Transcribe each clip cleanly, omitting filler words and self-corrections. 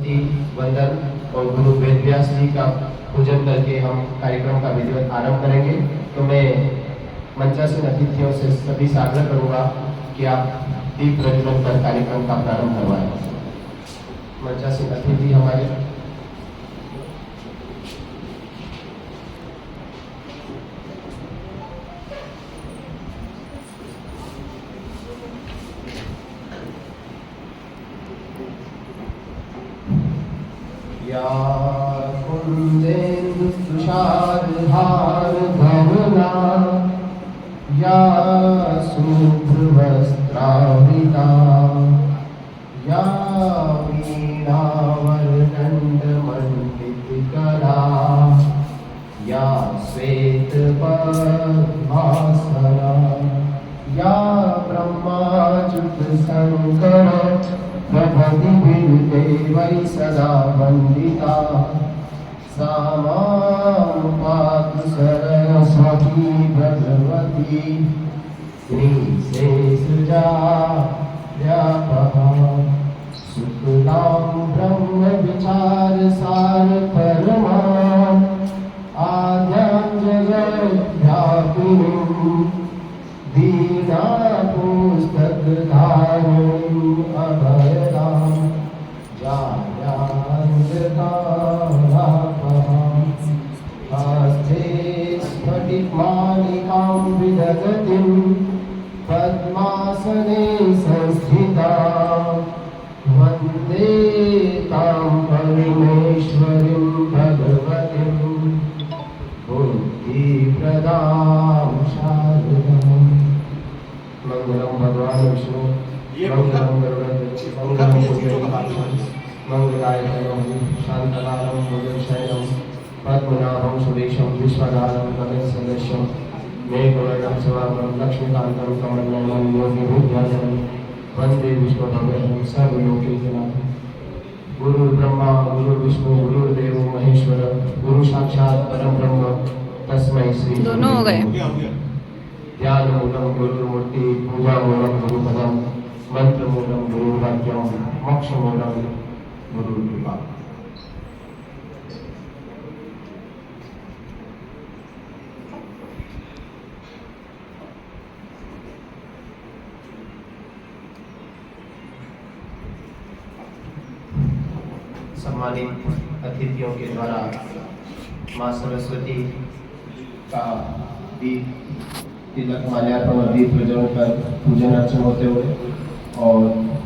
स्तुति वंदन और गुरु वेद व्यास जी का पूजन करके हम कार्यक्रम का विधिवत आरंभ करेंगे। तो मैं मंचासीन अतिथियों से सभी से आग्रह करूंगा कि आप दीप प्रज्वलन कर कार्यक्रम का प्रारंभ करवाएं। मंचासीन अतिथि हमारे या कुंदेन्दु तुषारहार धवला या शुभ्रवस्त्रावृता या वीणावर्णण्डमण्डितकरा या श्वेतपद्मासना या ब्रह्माच्युतशङ्कर प्रभृतिभिर्देवैः सदा वन्दिता सा मां पातु सरस्वती भगवती श्रीशेषजाड्यापः शुक्लां ब्रह्मविचारसारपरमाम् आद्यां जगद्व्यापिनीं दीनापुस्तकधारिणीम् अभयदां जायान्धकारापहां हस्ते स्फटिकमालिकां विदधतीं पद्मासने संस्थितां वन्दे तां परमेश्वरीं भगवतीं बुद्धिप्रदां शारदाम्। मंगलम भगवान विष्णु मंगलम गरुड़ध्वज मंगलम मंगलाय शांतलालम भुजगशयनम पद्मनाभं सुरेशं विश्वनाथं गगनसदृशं मेघवर्णं शुभांगं लक्ष्मीकान्तं कमलनयनं योगिभिर्ध्यानं वन्दे विष्णुभगवतं सर्वलोकैकनाथं। गुरु ब्रह्मा गुरु विष्णु गुरुदेव महेश्वर गुरु साक्षात परम ब्रह्म तस्मै श्री दोनों हो गए। ध्यान मूलम गुरु मूर्ति पूजा मूलम गुरु पदम मंत्र मूलम गुरु वाक्यम मोक्ष मूलम गुरु कृपा। सम्मानित अतिथियों के द्वारा माँ सरस्वती का दीप तिलक माल्यार्पण और दीप प्रज्वलन कर पूजन अर्चन होते हुए और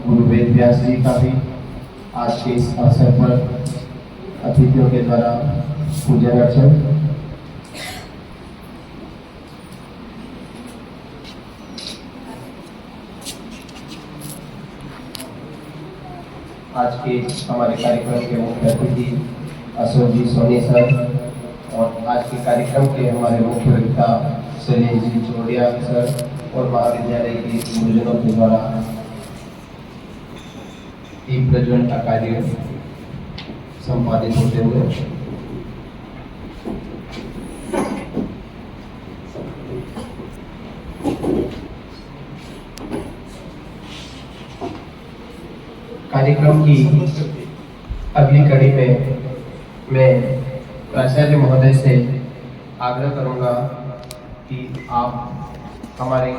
गुरु वेद व्यास जी का भी आज के इस अवसर पर अतिथियों के द्वारा पूजन अर्चन। आज के हमारे कार्यक्रम के मुख्य अतिथि अशोक जी सोनी सर और आज के कार्यक्रम के हमारे मुख्य वक्ता शैलेश जी चौड़िया सर और महाविद्यालय के गुरुजनों के द्वारा दीप प्रज्वलन का कार्य संपादित होते हुए कार्यक्रम की अगली कड़ी में मैं प्राचार्य महोदय से आग्रह करूंगा कि आप हमारे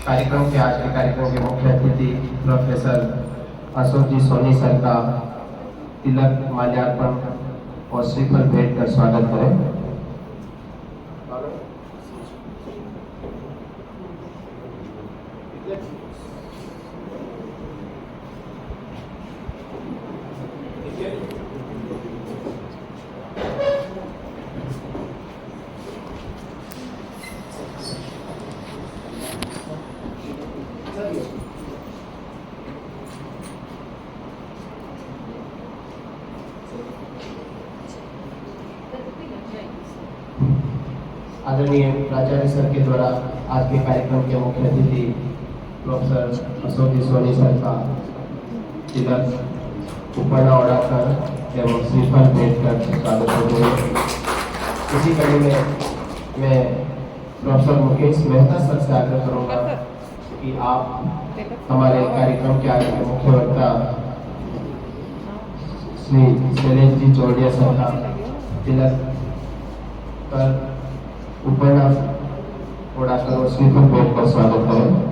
कार्यक्रम के आज के कार्यक्रम के मुख्य अतिथि प्रोफेसर अशोक जी सोनी सर का तिलक माल्यार्पण और श्रीफल भेंट कर स्वागत करें। आदरणीय प्राचार्य सर के द्वारा आज के कार्यक्रम के मुख्य अतिथि प्रोफेसर अशोक जी सोनी सर का तिलक उपरना उड़ाकर एवं श्रीफल भेंट कर स्वागत होते हैं। इसी कड़ी में मैं प्रोफेसर मुकेश मेहता सर से आग्रह करूंगा कि आप हमारे कार्यक्रम के आगे के मुख्य वक्ता श्री शैलेश जी चौड़िया सर का तिलक कर उपन्यास उड़ाकर और श्रीफल भेंट कर स्वागत करें।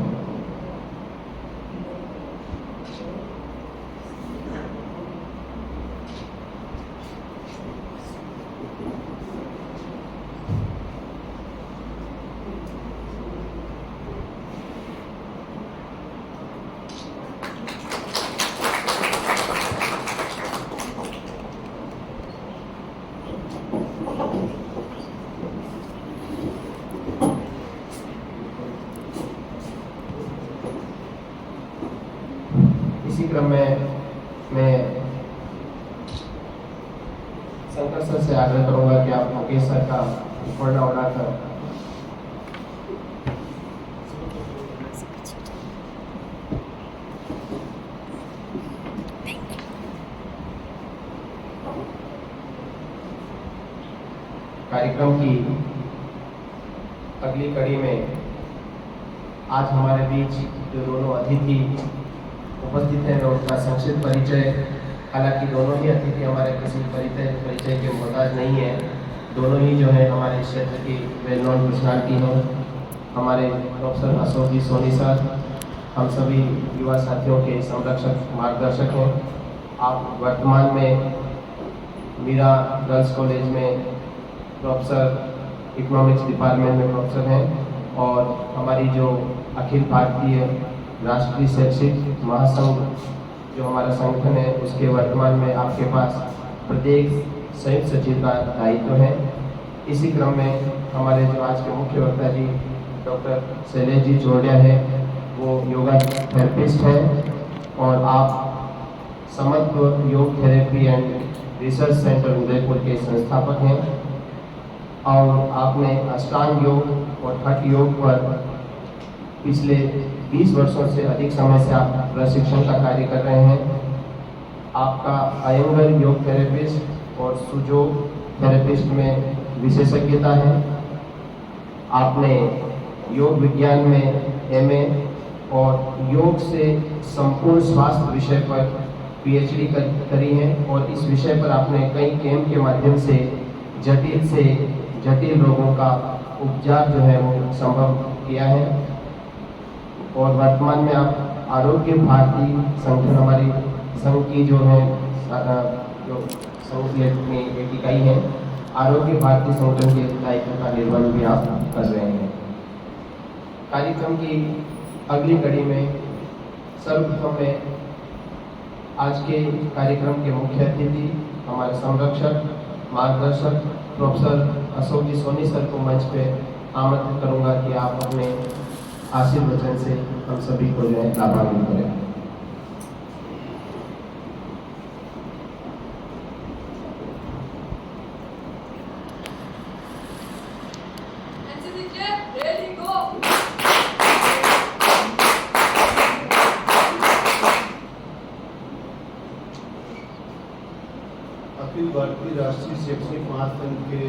इसी क्रम में मैं शंकर सर से आग्रह करूंगा कि आप मुकेश सर का उपकरण उड़ाकर कार्यक्रम की अगली कड़ी में आज हमारे बीच जो दोनों अतिथि उपस्थित है, मैं उनका संक्षिप्त परिचय, हालांकि दोनों ही अतिथि हमारे किसी परिचय के मोहताज नहीं है, दोनों ही जो है हमारे क्षेत्र की वेल नोन पर्सनालिटी हैं। हमारे प्रोफेसर अशोक जी सोनी सर हम सभी युवा साथियों के संरक्षक मार्गदर्शक हैं। आप वर्तमान में मीरा गर्ल्स कॉलेज में प्रोफेसर इकोनॉमिक्स डिपार्टमेंट में प्रोफेसर हैं और हमारी जो अखिल भारतीय राष्ट्रीय शैक्षिक महासंघ जो हमारा संगठन है उसके वर्तमान में आपके पास प्रत्येक संयुक्त सचिव का दायित्व है। इसी क्रम में हमारे जो आज के मुख्य वक्ता जी डॉक्टर शैलेश जी चौड़िया है, वो योगा थेरेपिस्ट है और आप समत्व योग therapy and research centre Udaipur के संस्थापक हैं और आपने अष्टांग योग और हठ योग पर पिछले 20 वर्षों से अधिक समय से आप प्रशिक्षण का कार्य कर रहे हैं। आपका अयंगर योग थेरेपिस्ट और सुजोग थेरेपिस्ट में विशेषज्ञता है। आपने योग विज्ञान में एमए और योग से संपूर्ण स्वास्थ्य विषय पर पीएचडी करी है और इस विषय पर आपने कई कैंप के माध्यम से जटिल रोगों का उपचार जो है वो संभव किया है और वर्तमान में आप आरोग्य भारती संगठन हमारी संघ की जो है जो संघ की एक इकाई है, आरोग्य भारती संगठन के दायित्व का निर्वहन भी आप कर रहे हैं। कार्यक्रम की अगली कड़ी में सर्वप्रथम में आज के कार्यक्रम के मुख्य अतिथि हमारे संरक्षक मार्गदर्शक प्रोफेसर अशोक जी सोनी सर को मंच पे आमंत्रित करूंगा कि आप अपने आशीर्वचन से हम सभी को जो है लाभान्वित करें। अखिल भारतीय राष्ट्रीय शैक्षिक महासंघ के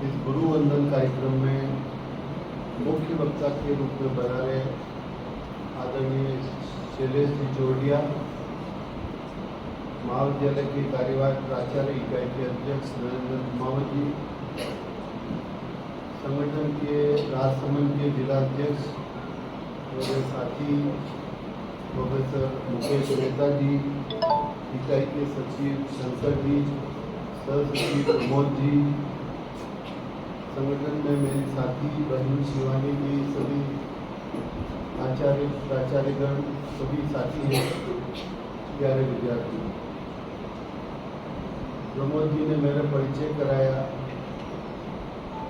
इस गुरु वंदन कार्यक्रम में मुख्य वक्ता के रूप में बना रहे आदरणीय शैलेश जी चौड़िया, महाविद्यालय के कार्यवाहक प्राचार्य इकाई के अध्यक्ष नरेंद्र कुमावत जी, संगठन के राजसमंद के जिला अध्यक्ष मेरे साथी प्रोफेसर मुकेश मेहता जी, इकाई के सचिव शंकर जी, सह सचिव प्रमोद जी, संगठन में मेरी साथी बहन शिवानी जी, सभी आचार्य प्राचार्यगण, सभी साथी हैं, प्यारे विद्यार्थी। प्रमोद जी ने मेरा परिचय कराया।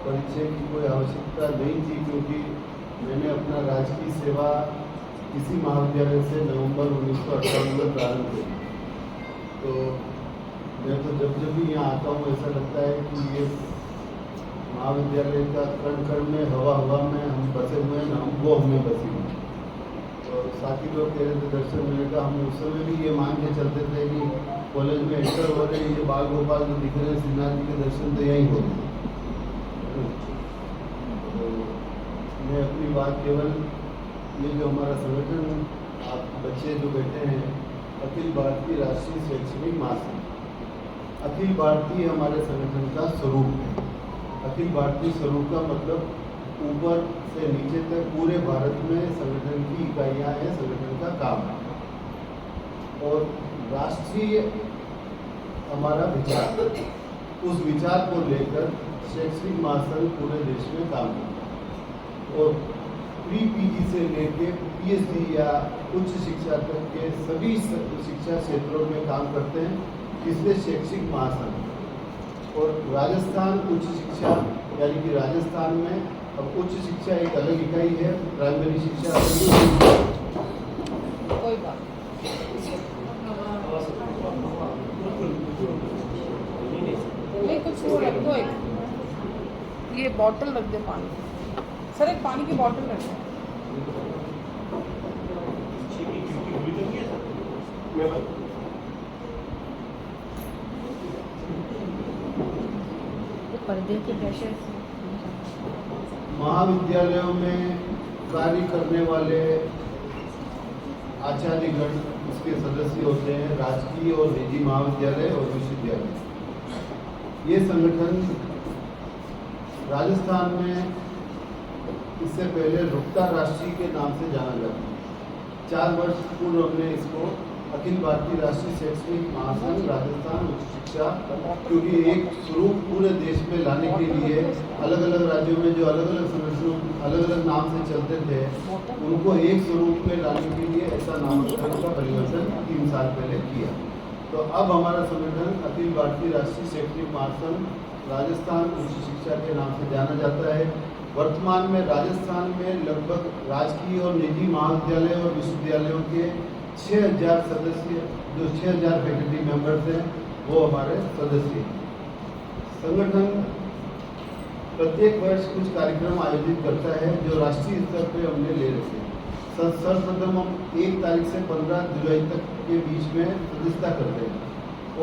परिचय की कोई आवश्यकता नहीं थी क्योंकि मैंने अपना राजकीय सेवा इसी महाविद्यालय से नवंबर 1958 में प्रारंभ की। तो मैं तो जब भी यहाँ आता हूँ ऐसा लगता है कि ये महाविद्यालय का कण कण में हवा में हम बसे हुए हैं, हम वो हमें बसी हुए। और साथी लोग कह रहे थे दर्शन मैंने कहा हम उस समय भी ये मान के चलते थे कि कॉलेज में एंटर हो रहे ये बाल गोपाल जो दिख रहे हैं श्रीनाथ जी के दर्शन तो यहीं हो रहे। तो मैं अपनी बात केवल ये जो हमारा संगठन आप बच्चे जो बैठे हैं अखिल भारतीय राष्ट्रीय शैक्षणिक महासंघ। अखिल भारतीय हमारे संगठन का स्वरूप है। अखिल भारतीय स्वरूप का मतलब ऊपर से नीचे तक पूरे भारत में संगठन की इकाइयां हैं, संगठन का काम है। और राष्ट्रीय हमारा विचार, उस विचार को लेकर शैक्षणिक महासंघ पूरे देश में काम करता है और प्री पीजी से लेकर पीएचडी या उच्च शिक्षा तक के सभी शिक्षा क्षेत्रों में काम करते हैं, इसलिए शैक्षिक महासंघ। और राजस्थान उच्च शिक्षा यानी कि राजस्थान में अब उच्च शिक्षा एक अलग इकाई है, प्राइमरी शिक्षा कोई बात नहीं, कुछ वो रख दो, एक ये बॉटल रख दे पानी की। सर एक पानी की बॉटल रख दो। पर्दे के प्रेशर से महाविद्यालयों में कार्य करने वाले आचार्यगण उसके सदस्य होते हैं, राजकीय और निजी महाविद्यालय और विश्वविद्यालय। ये संगठन राजस्थान में इससे पहले रुकता राष्ट्रीय के नाम से जाना जाता है। 4 वर्ष पूर्व हमने इसको अखिल भारतीय राष्ट्रीय शैक्षणिक महासंघ राजस्थान उच्च शिक्षा, क्योंकि एक स्वरूप पूरे देश में लाने के लिए अलग अलग राज्यों में जो अलग अलग संगठनों अलग अलग नाम से चलते थे, उनको एक स्वरूप में लाने के लिए ऐसा नामकरण का परिवर्तन 3 साल पहले किया। तो अब हमारा संगठन अखिल भारतीय राष्ट्रीय शैक्षणिक महासंघ राजस्थान उच्च शिक्षा के नाम से जाना जाता है। वर्तमान में राजस्थान में लगभग राजकीय और निजी महाविद्यालय और विश्वविद्यालयों के 6000 सदस्य, जो 6000 फैकल्टी मेंबर्स हैं, वो हमारे सदस्य हैं। संगठन प्रत्येक वर्ष कुछ कार्यक्रम आयोजित करता है जो राष्ट्रीय स्तर पर हमने ले रखे हैं। सर्वप्रथम हम 1 तारीख से 15 जुलाई तक के बीच में सदस्यता करते हैं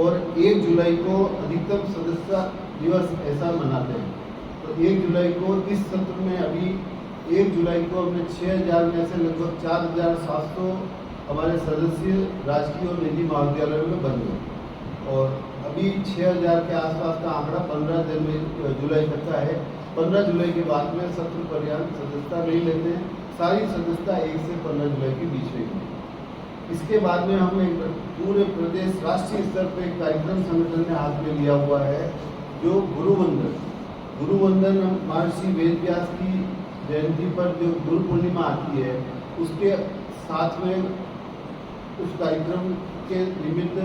और 1 जुलाई को अधिकतम सदस्यता दिवस ऐसा मनाते हैं। तो 1 जुलाई को इस सत्र में अभी 1 जुलाई को हमने 6000 में से लगभग 4700 हमारे सदस्य राजकीय और निजी महाविद्यालयों में बन गए और अभी 6000 के आसपास का आंकड़ा 15 जुलाई तक का है। 15 जुलाई के बाद में सत्र पर्यंत सदस्यता नहीं लेते हैं, सारी सदस्यता 1 से 15 जुलाई के बीच में है। इसके बाद में हम एक पूरे प्रदेश राष्ट्रीय स्तर पर एक कार्यक्रम संगठन ने हाथ में लिया हुआ है जो गुरुवंदन महर्षि वेद व्यास की जयंती पर जो गुरु पूर्णिमा आती है, उसके साथ में उस कार्यक्रम के निमित्त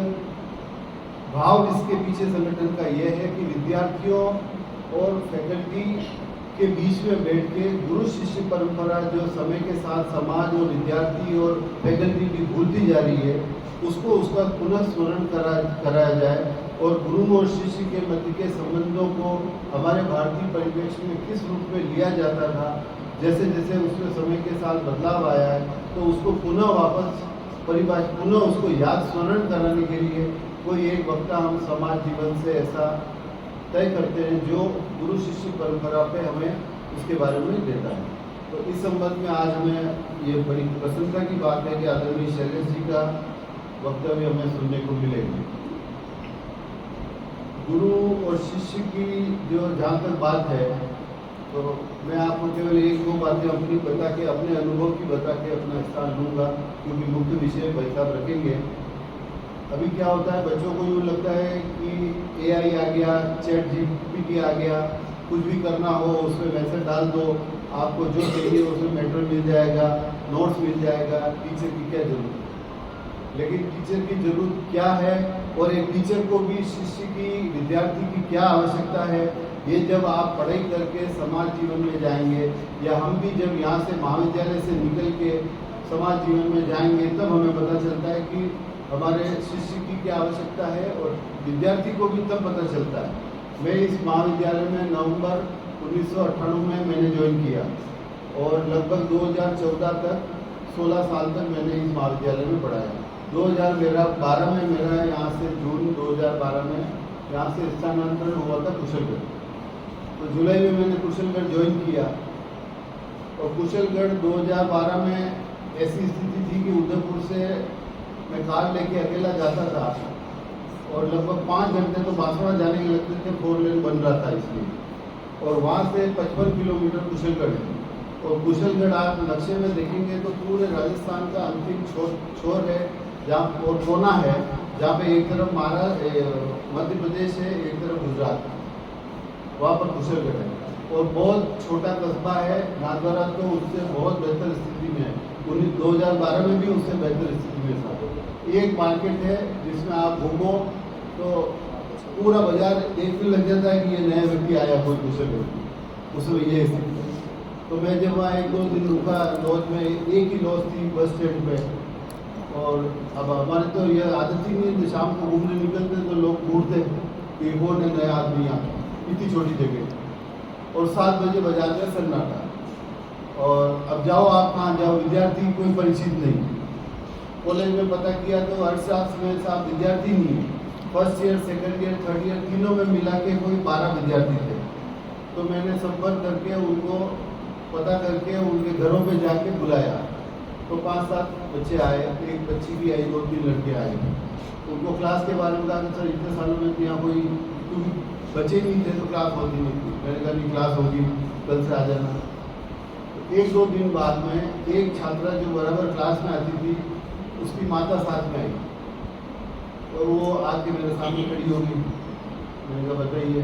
भाव इसके पीछे संगठन का यह है कि विद्यार्थियों और फैकल्टी के बीच में बैठ के गुरु शिष्य परंपरा जो समय के साथ समाज और विद्यार्थी और फैकल्टी भी भूलती जा रही है, उसको उसका पुनः स्मरण कराया जाए और गुरु और शिष्य के मध्य के संबंधों को हमारे भारतीय परिप्रेक्ष्य में किस रूप में लिया जाता था, जैसे जैसे उसमें समय के साथ बदलाव आया है, तो उसको पुनः वापस पुनः उसको याद स्मरण कराने के लिए कोई एक वक्ता हम समाज जीवन से ऐसा तय करते हैं जो गुरु शिष्य परंपरा पे हमें उसके बारे में देता है। तो इस संबंध में आज हमें ये बड़ी प्रसन्नता की बात है कि आदरणीय शैलेश जी का वक्तव्य हमें सुनने को मिलेगा। गुरु और शिष्य की जो जहाँ तक बात है, तो मैं आपको केवल 1-2 बातें अपनी बता के, अपने अनुभव की बता के अपना स्थान लूँगा, क्योंकि मुख्य विषय भाई साहब रखेंगे। अभी क्या होता है, बच्चों को यूँ लगता है कि AI आ गया, ChatGPT आ गया, कुछ भी करना हो उसमें मैसेज डाल दो, आपको जो चाहिए उसमें मेटेरियल मिल जाएगा, नोट्स मिल जाएगा, टीचर की क्या जरूरत है। लेकिन टीचर की जरूरत क्या है और एक टीचर को भी शिष्य की, विद्यार्थी की क्या आवश्यकता है, ये जब आप पढ़ाई करके समाज जीवन में जाएंगे या हम भी जब यहाँ से महाविद्यालय से निकल के समाज जीवन में जाएंगे, तब हमें पता चलता है कि हमारे शिष्य की क्या आवश्यकता है और विद्यार्थी को भी तब पता चलता है। मैं इस महाविद्यालय में नवंबर 1998 में मैंने ज्वाइन किया और लगभग 2014 तक 16 साल तक मैंने इस महाविद्यालय में पढ़ाया। 2012 में मेरा यहाँ से जून 2012 में यहाँ से स्थानांतरण हुआ था कुशलगढ़। तो जुलाई में मैंने कुशलगढ़ ज्वाइन किया और कुशलगढ़ 2012 में ऐसी स्थिति थी कि उदयपुर से मैं कार लेके अकेला जाता था और लगभग 5 घंटे तो बांसवाड़ा जाने के लगते थे, 4 लेन बन रहा था इसलिए। और वहाँ से 55 किलोमीटर कुशलगढ़ है, और कुशलगढ़ आप नक्शे में देखेंगे तो पूरे राजस्थान का अंतिम छोर है, जहाँ और कोना है, जहाँ पे एक तरफ मध्य प्रदेश है, एक तरफ गुजरात, वहाँ पर कुशलगढ़ है। और बहुत छोटा कस्बा है नाथद्वारा, तो उससे बहुत बेहतर स्थिति में है। 2012 में भी उससे बेहतर स्थिति में था। एक मार्केट है जिसमें आप घूमो तो पूरा बाजार देखने लग जाता है कि ये नया व्यक्ति आया कोई कुशलगढ़, उसमें ये स्थिति है। तो मैं जब वहाँ 1-2 दिन रुका लॉज में, एक ही लॉज थी बस स्टैंड पे, और अब हमारे तो ये आदत ही नहीं है, शाम को घूमने निकलते तो लोग ढूंढते कि वो नया आदमी आता, इतनी छोटी जगह, और 7 बजे बाजार में सन्नाटा। और अब जाओ आप कहाँ जाओ, विद्यार्थी कोई परिचित नहीं। कॉलेज में पता किया तो अर्थशास्त्र में साहब विद्यार्थी नहीं है, first year, second year, third year तीनों में मिला के कोई 12 विद्यार्थी थे। तो मैंने संपर्क करके उनको पता करके उनके घरों पे जाके बुलाया, तो 5-7 बच्चे आए, एक बच्ची भी आई, 2-3 लड़के आए। उनको क्लास के बारे में कहा कि सर इतने सालों में यहाँ कोई, क्योंकि बच्चे नहीं थे तो क्लास होती नहीं थी। मैंने कहा नहीं क्लास होगी, कल से आ जाना। 1-2 दिन बाद में एक छात्रा जो बराबर क्लास में आती थी, उसकी माता साथ में आई, और वो आके मेरे सामने खड़ी होगी। मैंने कहा बताइए।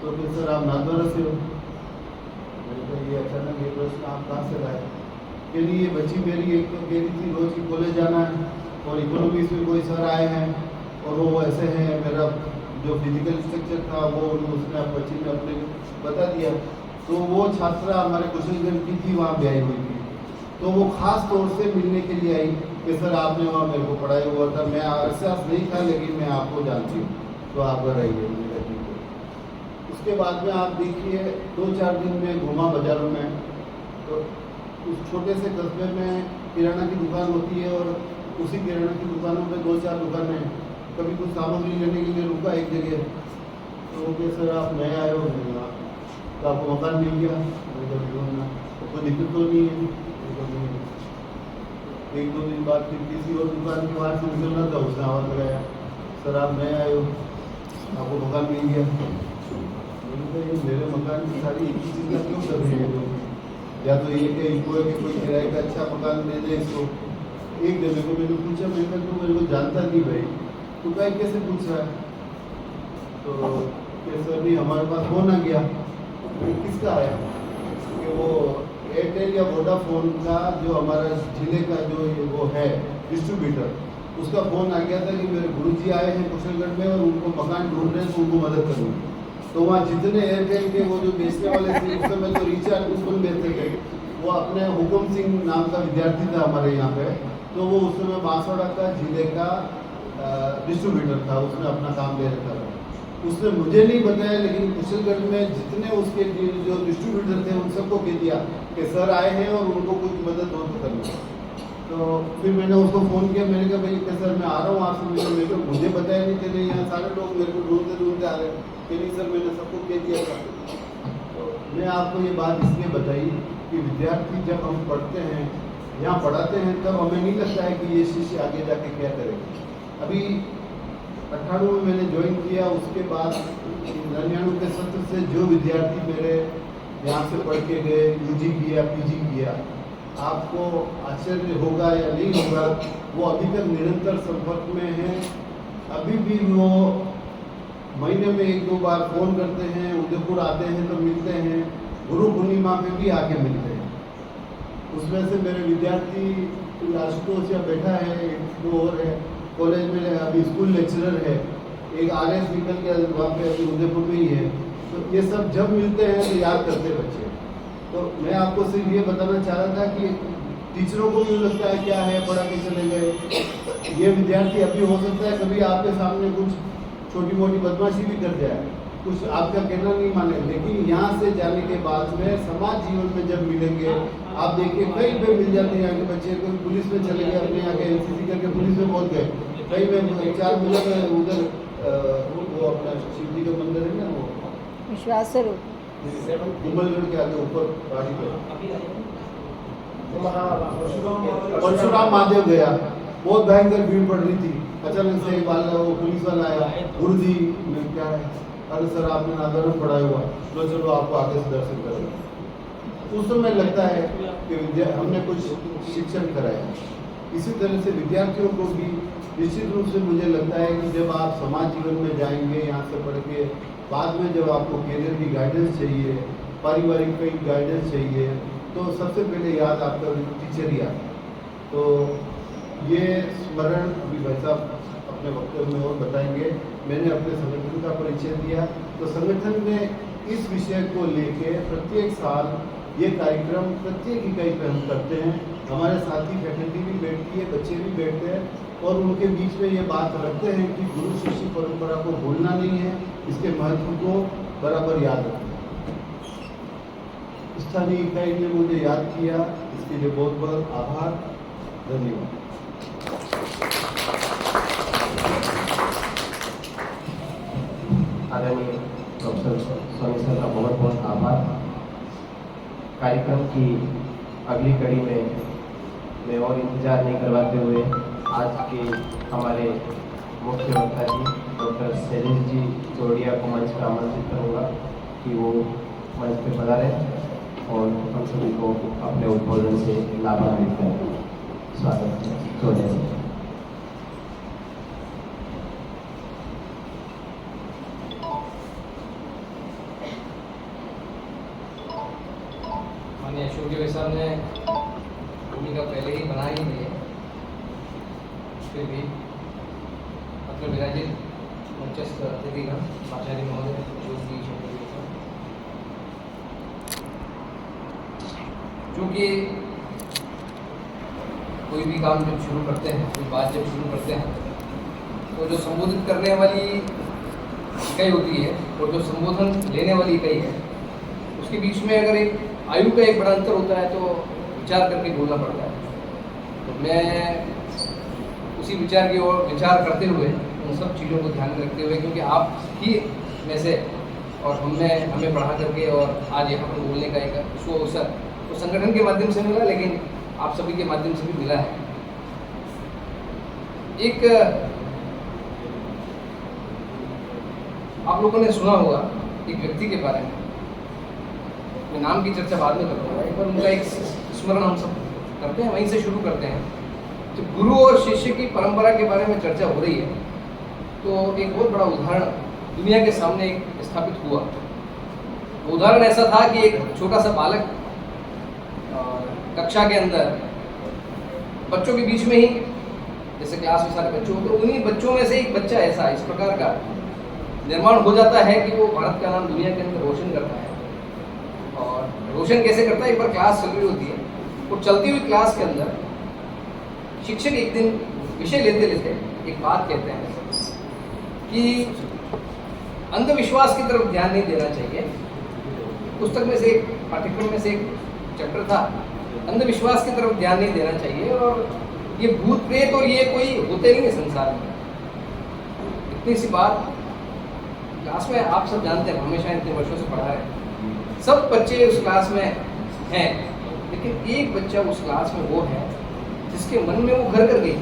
तो फिर सर आप नाथद्वारा से हो? मैंने कहा ये अचानक ये प्रश्न आप कहाँ से लाए? के लिए ये बच्ची मेरी एक तो कह रही थी रोज की कॉलेज जाना है, और इकोनॉमिक्स में कोई सर आए हैं और वो ऐसे हैं, मेरा जो फिजिकल स्ट्रक्चर था वो उसने बच्ची ने अपने बता दिया। तो वो छात्रा हमारे कुशलगढ़ की थी, वहाँ ब्याही हुई थी, तो वो खास तौर से मिलने के लिए आई कि सर आपने वहाँ मेरे को पढ़ाया हुआ था, मैं अर्थशास्त्र नहीं था लेकिन मैं आपको जानती हूँ, तो आप घर आइए। मैंने कहा ठीक है। उसके बाद में आप देखिए 2-4 दिन में घूमा बाजारों में, तो उस छोटे से कस्बे में किराना की दुकान होती है, और उसी किराना की दुकानों पे 2-4 दुकानें। कभी कुछ सामग्री लेने के लिए रुका एक जगह, तो वो कहे सर आप नए आए हो, तो आपको मकान मिल गया? तो कोई दिक्कत तो नहीं है? 1-2 दिन बाद फिर किसी और दुकान के बाहर से निकलना था, उसने आवाज़ लगाया सर आप नए आए हो, आपको मकान मिल गया? मैंने कहा ये मेरे मकान की सारी एक ही चिंता क्यों कर रहे हैं लोग? या तो ये कि इनको है कि कोई किराए का अच्छा मकान दे दे इसको। एक जगह को मैंने पूछा, मैंने कहा तू मेरे को जानता नहीं भाई, तू क्या कैसे पूछ रहा है? तो सर नहीं हमारे पास फोन आ गया। किसका आया? कि वो एयरटेल या वोडाफोन का जो हमारा जिले का जो वो है डिस्ट्रीब्यूटर, उसका फ़ोन आ गया था कि मेरे गुरुजी आए हैं कुशलगढ़ में और उनको मकान ढूंढ रहे हैं, तो उनको मदद करूँ। तो वहाँ जितने एयरटेल के वो जो बेचने वाले थे उस समय तो रिचार्ज उसको बेचते थे, वो अपने हुकुम सिंह नाम का विद्यार्थी था हमारे यहाँ पे, तो वो उस समय बांसवाड़ा का जिले का डिस्ट्रीब्यूटर था, उसने अपना काम ले रखा था। उसने मुझे नहीं बताया, लेकिन कुशलगढ़ में जितने उसके जो डिस्ट्रीब्यूटर थे उन सबको कह दिया कि सर आए हैं और उनको कुछ मदद हो तो करनी। तो फिर मैंने उसको फ़ोन किया, मैंने कहा भाई कि सर मैं आ रहा हूँ आपसे मिलने। मेरे को मुझे बताया नहीं कि नहीं, यहाँ सारे लोग मेरे को ढूंढते आ रहे हैं कि नहीं सर मैंने सबको कह दिया था। तो मैं आपको ये बात इसलिए बताई कि विद्यार्थी जब हम पढ़ते हैं, यहाँ पढ़ाते हैं, तब हमें नहीं लगता है कि ये शिष्य आगे जाके क्या करेंगे। अभी 98 में मैंने ज्वाइन किया, उसके बाद 99 के सत्र से जो विद्यार्थी मेरे यहाँ से पढ़ के गए, यूजी किया, पीजी किया, आपको आश्चर्य होगा या नहीं होगा, वो अभी तक निरंतर संपर्क में हैं। अभी भी वो महीने में 1-2 बार फ़ोन करते हैं, उदयपुर आते हैं तो मिलते हैं, गुरु पूर्णिमा पे भी आके मिलते हैं। उसमें से मेरे विद्यार्थी आशुतोष या बैठा है, 1-2 और है, कॉलेज में अभी स्कूल लेक्चरर है, एक RS निकल के वहाँ पे अभी उदयपुर में ही है। तो ये सब जब मिलते हैं तो याद करते बच्चे। तो मैं आपको सिर्फ ये बताना चाह रहा था कि टीचरों को भी लगता है क्या है, पढ़ा के चले गए। ये विद्यार्थी अभी हो सकता है कभी आपके सामने कुछ छोटी मोटी बदमाशी भी कर जाए, कुछ आपका कहना नहीं माने, लेकिन यहाँ से जाने के बाद में समाज जीवन में जब मिलेंगे, आप देखिए कई पे मिल जाते हैं यहाँ के बच्चे। कोई पुलिस में चले गए, अपने यहाँ के NCC करके पुलिस में पहुँच गए, कई में 4 बजे में उधर वो अपना शिव जी का मंदिर है ना, वो विश्वासर कुंभलगढ़ के आगे ऊपर पहाड़ी पर परशुराम महादेव गया, बहुत भयंकर भीड़ पड़ रही थी। अचानक से एक वाला वो पुलिस वाला आया, गुरुजी में क्या है, अरे सर आपने नादान पढ़ाया हुआ, तो चलो आपको आगे से दर्शन करेंगे। उस समय लगता है कि हमने कुछ शिक्षण कराया। इसी तरह से विद्यार्थियों को भी निश्चित रूप से मुझे लगता है कि जब आप समाज जीवन में जाएंगे यहाँ से पढ़ के, बाद में जब आपको करियर की गाइडेंस चाहिए, पारिवारिक कई गाइडेंस चाहिए, तो सबसे पहले याद आपका टीचर ही आता। तो ये स्मरण अभी भाई साहब अपने वक्तव्य में और बताएंगे। मैंने अपने संगठन का परिचय दिया, तो संगठन में इस विषय को लेके प्रत्येक साल ये कार्यक्रम प्रत्येक इकाई पे हम करते हैं। हमारे साथी फैकल्टी भी बैठती है, बच्चे भी बैठते हैं और उनके बीच में ये बात रखते हैं कि गुरु शिष्य परंपरा को भूलना नहीं है, इसके महत्व को बराबर याद रखना है। स्थानीय इकाई ने मुझे याद किया, इसके लिए बहुत बहुत आभार, धन्यवाद। आदरणीय डॉक्टर स्वामी सर का बहुत बहुत आभार। कार्यक्रम की अगली कड़ी में मैं और इंतजार नहीं करवाते हुए आज के हमारे मुख्य वक्ता जी डॉक्टर शैलेश जी चौड़िया को मंच पर आमंत्रित करूँगा कि वो मंच पर पधारें और हम सभी को अपने उद्बोधन से लाभान्वित करें। स्वागत है चौड़िया जी। माननीय अशोक जी साहब ने भूमिका पहले ही बना ही दी है, फिर भी मतलब विराजित मंचस्थ अतिथिगण आचार्य महोदय जोगी क्योंकि कोई भी काम जब शुरू करते हैं, कोई बात जब शुरू करते हैं, तो जो संबोधित करने वाली इकाई होती है और जो संबोधन लेने वाली इकाई है, उसके बीच में अगर एक आयु का एक बड़ा अंतर होता है तो विचार करके बोलना पड़ता है। तो मैं उसी विचार की ओर विचार करते हुए उन सब चीज़ों को ध्यान में रखते हुए, क्योंकि आप ही में से और हमें पढ़ा करके और आज यहाँ पर बोलने का एक शुभ अवसर तो संगठन के माध्यम से मिला, लेकिन आप सभी के माध्यम से भी मिला है। एक आप लोगों ने सुना होगा एक व्यक्ति के बारे में, मैं नाम की चर्चा बाद में करूँगा, एक बार उनका एक स्मरण हम सब करते हैं, वहीं से शुरू करते हैं। तो गुरु और शिष्य की परंपरा के बारे में चर्चा हो रही है, तो एक बहुत बड़ा उदाहरण दुनिया के सामने एक स्थापित हुआ। उदाहरण ऐसा था कि एक छोटा सा बालक कक्षा के अंदर बच्चों के बीच में ही, जैसे क्लास में सारे बच्चों, तो उन्हीं बच्चों में से एक बच्चा ऐसा इस प्रकार का निर्माण हो जाता है कि वो भारत का नाम दुनिया के अंदर रोशन करता है। और रोशन कैसे करता है, एक बार क्लास चल रही होती है और चलती हुई क्लास के अंदर शिक्षक एक दिन विषय लेते लेते एक बात कहते हैं कि अंधविश्वास की तरफ ध्यान नहीं देना चाहिए। पुस्तक में से एक पाठ्यक्रम में से एक चैप्टर था, अंधविश्वास की तरफ ध्यान नहीं देना चाहिए, और ये भूत प्रेत और ये कोई होते नहीं है संसार में। इतनी सी बात क्लास में आप सब जानते हैं, हमेशा इतने वर्षों से पढ़ा है, सब बच्चे उस क्लास में हैं, लेकिन एक बच्चा उस क्लास में वो है जिसके मन में वो घर कर गई।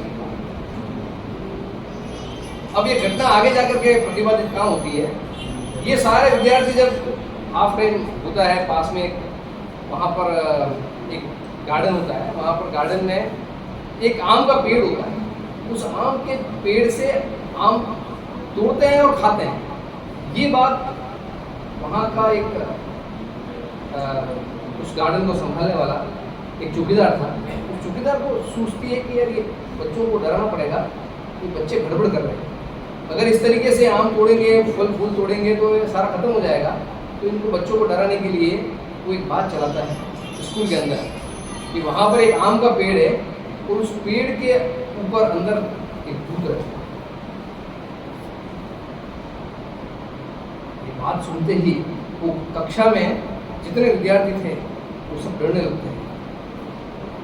अब ये घटना आगे जाकर के प्रतिपादित कहाँ होती है, ये सारे विद्यार्थी जब हाफ टाइम होता है, पास में वहाँ पर एक गार्डन होता है, वहाँ पर गार्डन में एक आम का पेड़ होता है, उस आम के पेड़ से आम तोड़ते हैं और खाते हैं। ये बात वहाँ का एक उस गार्डन को संभालने वाला एक चौकीदार था। उस चौकीदार को सोचती है कि यार ये बच्चों को डराना पड़ेगा, ये बच्चे गड़बड़ कर रहे हैं, अगर इस तरीके से आम तोड़ेंगे, फल फूल तोड़ेंगे तो ये सारा खत्म हो जाएगा। तो इनको बच्चों को डराने के लिए वो एक बात चलाता है स्कूल के अंदर कि वहाँ पर एक आम का पेड़ है और उस पेड़ के ऊपर अंदर एक भूत रहता है। ये बात सुनते ही वो कक्षा में जितने विद्यार्थी थे वो सब डरने लगते हैं।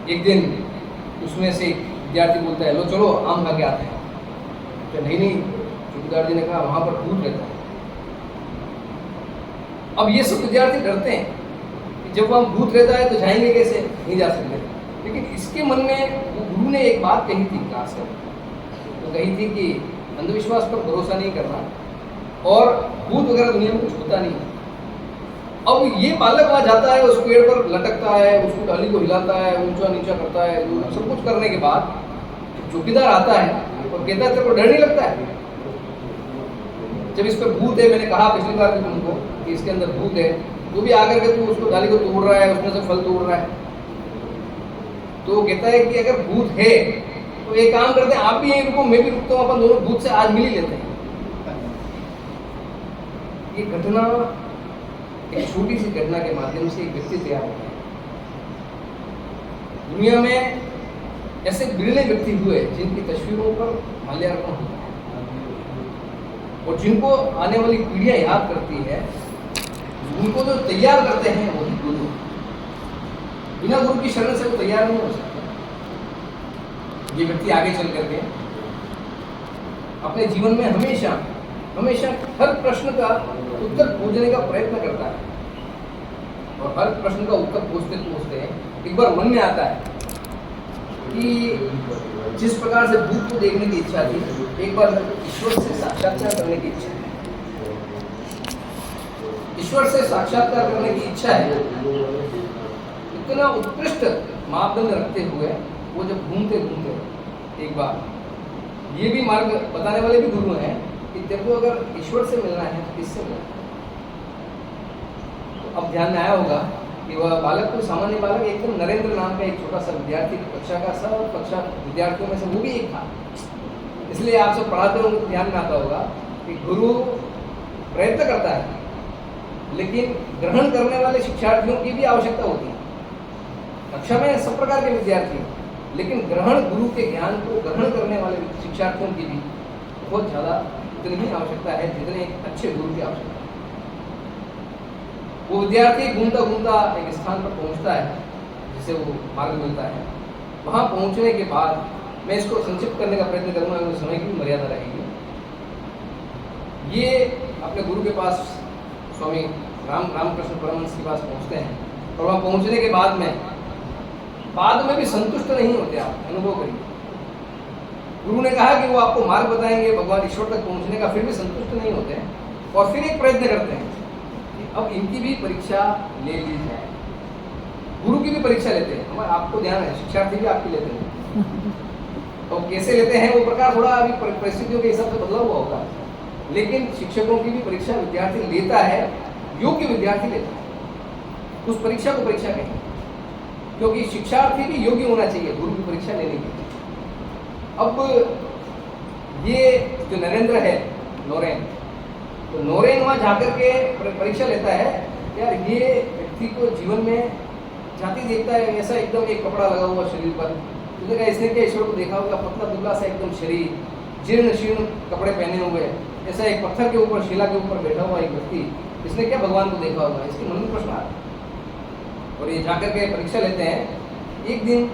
एक दिन उसमें से एक विद्यार्थी बोलता है, लो चलो आम खा के आते हैं। तो नहीं, चौकीदार जी ने कहा वहाँ पर भूत रहता है। अब ये सब विद्यार्थी डरते हैं कि जब वहाँ भूत रहता है तो जाएंगे कैसे, नहीं जा सकते। लेकिन इसके मन में वो गुरु ने एक बात कही थी क्लास में, तो कही थी कि अंधविश्वास पर भरोसा नहीं करना और भूत वगैरह दुनिया में कुछ होता नहीं। अब ये बालक वहाँ जाता है, उस पेड़ पर लटकता है, उसको डाली को हिलाता है, ऊंचा नीचा करता है, सब कुछ करने के बाद चौकीदार आता है और कहता है तेरे को डर नहीं लगता है जब इस पर भूत है? मैंने कहा पिछली बार भी तुमको कि इसके अंदर भूत है, तो भी आकर के तू उसको डाली को तोड़ रहा है, उसमें से फल तोड़ रहा है। तो वो कहता है कि अगर भूत है तो एक काम करते हैं, आप भी यहीं रुको, मैं भी रुकता हूँ, अपन दोनों भूत से आज मिल ही लेते हैं। ये घटना, एक छोटी सी घटना के माध्यम से एक व्यक्ति तैयार होता है। दुनिया में ऐसे बिरले व्यक्ति हुए जिनकी तस्वीरों पर माल्यार्पण होता है और जिनको आने वाली पीढ़ियां याद करती है, उनको जो तैयार करते हैं वही गुरु। बिना गुरु की शरण से वो तैयार नहीं हो सकता। ये व्यक्ति आगे चल करके अपने जीवन में हमेशा हमेशा हर प्रश्न का उत्तर खोजने का प्रयत्न करता है और हर प्रश्न का उत्तर खोजते खोजते एक बार मन में आता है कि जिस प्रकार से भूत को देखने की इच्छा थी, एक बार ईश्वर से साक्षात्कार करने की इच्छा है। ईश्वर से साक्षात्कार करने की इच्छा है। इतना उत्कृष्ट मापदंड रखते हुए वो जब घूमते घूमते एक बार, ये भी मार्ग बताने वाले भी गुरु हैं कि तेरे को अगर ईश्वर से मिलना है तो किससे मिलना है? तो अब ध्यान में आया होगा कि वह बालक, कोई सामान्य बालक, एकदम नरेंद्र नाम का एक छोटा सा विद्यार्थी, कक्षा का सब कक्षा विद्यार्थियों में से वो भी एक था। इसलिए आप सब पढ़ाते होंगे तो ध्यान में आता होगा कि गुरु प्रयत्न करता है, लेकिन ग्रहण करने वाले शिक्षार्थियों की भी आवश्यकता होती है। कक्षा में सब प्रकार के विद्यार्थी, लेकिन ग्रहण, गुरु के ज्ञान को ग्रहण करने वाले शिक्षार्थियों की भी बहुत ज़्यादा उतनी ही आवश्यकता है जितने एक अच्छे गुरु की आवश्यकता है। वो विद्यार्थी घूमता घूमता एक स्थान पर पहुंचता है जिसे वो मार्ग मिलता है। वहां पहुंचने के बाद मैं इसको संक्षिप्त करने का प्रयत्न करूंगा, क्योंकि समय की मर्यादा रहेगी। ये अपने गुरु के पास, स्वामी रामकृष्ण परमहंस के पास पहुंचते हैं और वहां पहुंचने के बाद में भी संतुष्ट नहीं होते। आप अनुभव करिए, गुरु ने कहा कि वो आपको मार्ग बताएंगे भगवान ईश्वर तक पहुंचने का, फिर भी संतुष्ट नहीं होते और फिर एक प्रयत्न करते हैं कि अब इनकी भी परीक्षा ले ली जाए। गुरु की भी परीक्षा लेते हैं। हमारे आपको ध्यान है, शिक्षार्थी भी आपकी लेते हैं। तो कैसे लेते हैं वो प्रकार थोड़ा अभी परिस्थितियों के हिसाब से बदला हुआ होगा, लेकिन शिक्षकों की भी परीक्षा विद्यार्थी लेता है, योग्य विद्यार्थी लेता है। उस परीक्षा को परीक्षा कहें, क्योंकि शिक्षार्थी भी योग्य होना चाहिए गुरु की परीक्षा लेने के लिए। अब ये जो नरेंद्र है, नोरेन, तो नोरेन वहाँ जाकर के परीक्षा लेता है। यार ये व्यक्ति को जीवन में जाति देखता है, ऐसा एकदम एक कपड़ा लगा हुआ शरीर पर, उसने कहा इसने क्या ईश्वर को देखा होगा? पतला दुबला सा एकदम शरीर, जीर्ण शीर्ण कपड़े पहने हुए, ऐसा एक पत्थर के ऊपर, शिला के ऊपर बैठा हुआ एक व्यक्ति, इसने क्या भगवान को देखा होगा? इसके मन में प्रश्न आता है और ये जाकर के परीक्षा लेते हैं। एक दिन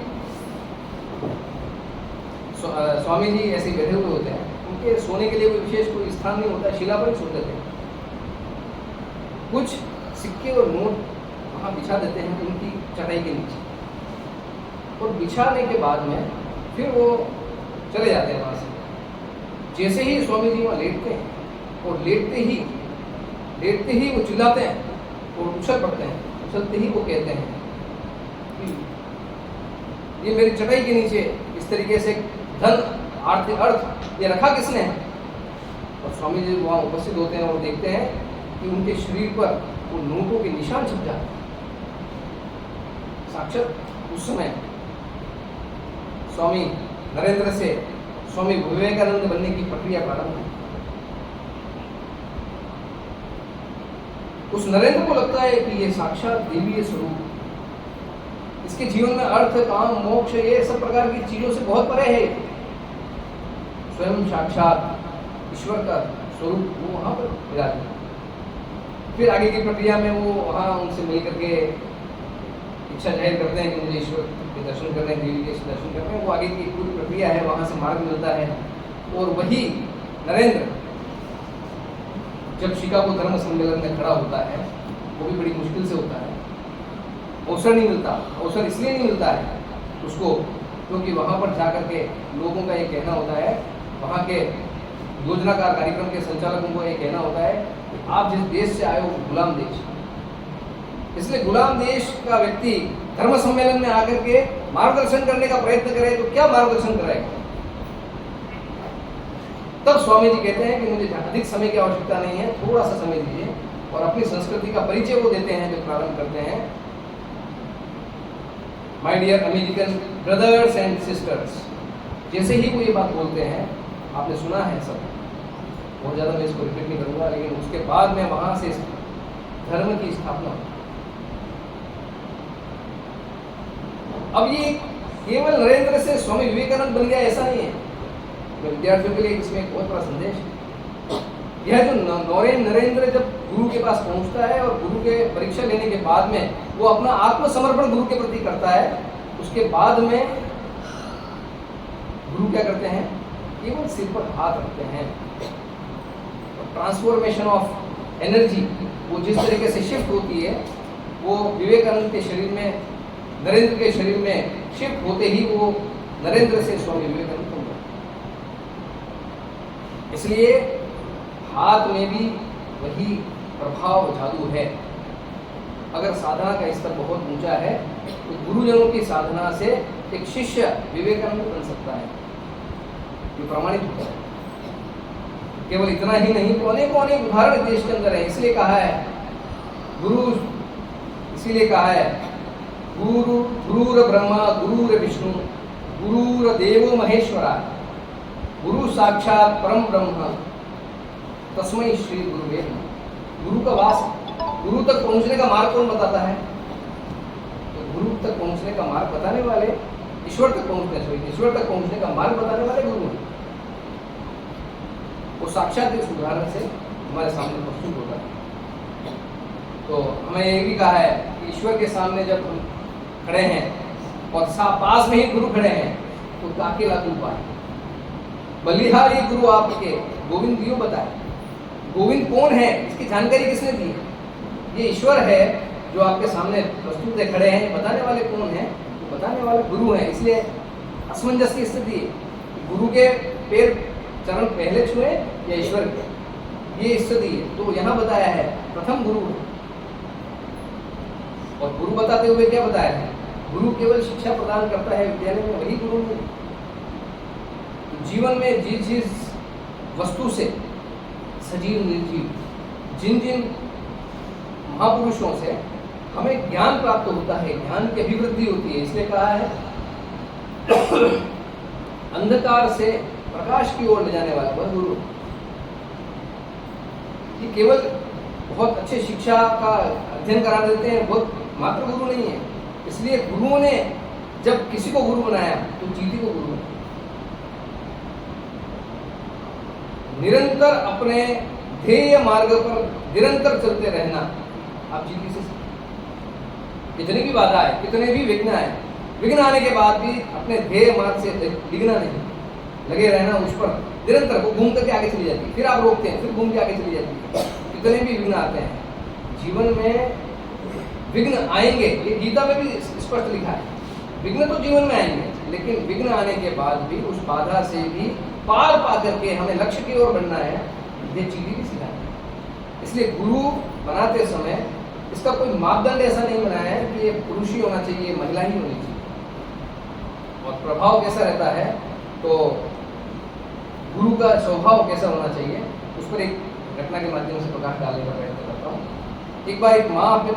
स्वामी जी ऐसे बैठे हुए होते हैं, उनके सोने के लिए कोई विशेष कोई स्थान नहीं होता, शिला पर ही सोते थे। कुछ सिक्के और नोट वहाँ बिछा देते हैं उनकी चटाई के नीचे, और बिछाने के बाद में फिर वो चले जाते हैं वहाँ से। जैसे ही स्वामी जी वहाँ लेटते हैं और लेटते ही वो चिल्लाते हैं और उछल पड़ते हैं। उछलते ही वो कहते हैं कि ये मेरी चटाई के नीचे इस तरीके से धन अर्थ ये रखा किसने है? और स्वामी जी वहाँ उपस्थित होते हैं और देखते हैं कि उनके शरीर पर वो नोटों के निशान छप जाते हैं। साक्षात उस समय स्वामी नरेंद्र से स्वामी विवेकानंद बनने की प्रक्रिया प्रारंभ हुई। उस नरेंद्र को लगता है कि ये साक्षात देवीय स्वरूप, इसके जीवन में अर्थ, काम, मोक्ष, ये सब प्रकार की चीजों से बहुत परे है। स्वयं साक्षात ईश्वर का स्वरूप वो वहां पर विराजमान। फिर आगे की प्रक्रिया में वो वहाँ उनसे मिल करके इच्छा जाहिर करते हैं कि मुझे ईश्वर के दर्शन करने हैं, देवी के दर्शन करने हैं। वो आगे की पूरी प्रक्रिया है, वहाँ से मार्ग मिलता है। और वही नरेंद्र जब शिकागो धर्म सम्मेलन में खड़ा होता है, वो भी बड़ी मुश्किल से होता है, अवसर नहीं मिलता। अवसर इसलिए नहीं मिलता है, उसको, क्योंकि वहाँ पर जा करके लोगों का ये कहना होता है, वहाँ के योजनाकार कार्यक्रम के संचालकों को ये कहना होता है कि आप जिस देश से आए हो वो गुलाम देश, इसलिए गुलाम देश का व्यक्ति धर्म सम्मेलन में आकर के मार्गदर्शन करने का प्रयत्न करे तो क्या मार्गदर्शन कराएगा। तब स्वामी जी कहते हैं कि मुझे अधिक समय की आवश्यकता नहीं है, थोड़ा सा समय दीजिए, और अपनी संस्कृति का परिचय वो देते हैं जो प्रारंभ करते हैं। My dear American brothers and sisters, जैसे ही वो ये बात बोलते हैं, आपने सुना है सब, बहुत ज़्यादा मैं इसको रिपीट नहीं करूँगा, लेकिन उसके बाद में वहाँ से धर्म की स्थापना। अब ये केवल नरेंद्र से स्वामी विवेकानंद बन गया ऐसा नहीं है, विद्यार्थियों के लिए इसमें एक बहुत बड़ा संदेश है। यह जो नरेंद्र जब गुरु के पास पहुंचता है और गुरु के परीक्षा लेने के बाद में वो अपना आत्मसमर्पण गुरु के प्रति करता है, उसके बाद में गुरु क्या करते हैं, केवल सिर पर हाथ रखते हैं। ट्रांसफॉर्मेशन ऑफ एनर्जी वो जिस तरीके से शिफ्ट होती है, वो विवेकानंद के शरीर में, नरेंद्र के शरीर में शिफ्ट होते ही वो नरेंद्र से स्वामी विवेकानंद बन गए। इसलिए हाथ में भी वही प्रभाव जादू है। अगर साधना का स्तर बहुत ऊंचा है तो गुरुजनों की साधना से एक शिष्य विवेकानंद बन सकता है, ये प्रमाणित होता है। केवल इतना ही नहीं तो अनेकों अनेक उदाहरण देश के अंदर है। इसलिए कहा है गुरु, इसीलिए कहा है गुरुर ब्रह्मा गुरुर विष्णु गुरुर देवो महेश्वरा गुरु साक्षात परम ब्रह्म तस्मै श्री गुरुवे नमः। गुरु का वास, गुरु तक पहुंचने का मार्ग कौन बताता है, तो गुरु तक पहुंचने का मार्ग बताने वाले, ईश्वर तक पहुंचने का मार्ग बताने वाले गुरु हैं। वो साक्षात इस उदाहरण से हमारे सामने प्रस्तुत होता है। तो हमें ये भी कहा है कि ईश्वर के सामने जब हम खड़े हैं और पास में ही गुरु खड़े हैं तो ताके लागू पाए बलिहारी गुरु आपके गोविंद दियो बताए। गोविंद कौन है, इसकी जानकारी किसने दी है? ये ईश्वर है जो आपके सामने प्रस्तुत है, खड़े हैं। बताने वाले कौन हैं? तो बताने वाले गुरु हैं। इसलिए असमंजस की स्थिति है, गुरु के पैर चरण पहले छुए या ईश्वर के, ये स्थिति है। तो यहाँ बताया है प्रथम गुरु, और गुरु बताते हुए क्या बताया है, गुरु केवल शिक्षा प्रदान करता है विद्यालय में, वही गुरु नहीं। जीवन में जिस वस्तु से सजीव निर्जीव, जिन जिन महापुरुषों से हमें ज्ञान प्राप्त होता है, ज्ञान की अभिवृद्धि होती है। इसलिए कहा है अंधकार से प्रकाश की ओर ले जाने वाला वह गुरु। ये केवल बहुत अच्छे शिक्षा का अध्ययन करा देते हैं, बहुत मात्र गुरु नहीं है। इसलिए गुरुओं ने जब किसी को गुरु बनाया तो जीती को गुरु बनाया। निरंतर अपने ध्येय मार्ग पर निरंतर चलते रहना, आप जीती से कितनी भी बाधा है, कितने भी विघ्न है, विघ्न आने के बाद भी अपने ध्येय मार्ग से डिगना नहीं, लगे रहना उस पर निरंतर। वो घूम करके आगे चली जाती है, फिर आप रोकते हैं, फिर घूम के आगे चली जाती है। कितने भी विघ्न आते हैं जीवन में, विघ्न आएंगे, ये गीता में भी स्पष्ट लिखा है। विघ्न तो जीवन में आएंगे, लेकिन विघ्न आने के बाद भी उस बाधा से भी पार पा करके हमें लक्ष्य की ओर बढ़ना है, ये चीजें भी सिखाएं। इसलिए गुरु बनाते समय इसका कोई मापदंड ऐसा नहीं बनाया है कि ये पुरुष ही होना चाहिए, महिला ही होनी चाहिए। और प्रभाव कैसा रहता है, तो गुरु का स्वभाव कैसा होना चाहिए, उस पर एक घटना के माध्यम से प्रकाश डालने का प्रयत्न करता हूँ। एक बार एक माँ अपने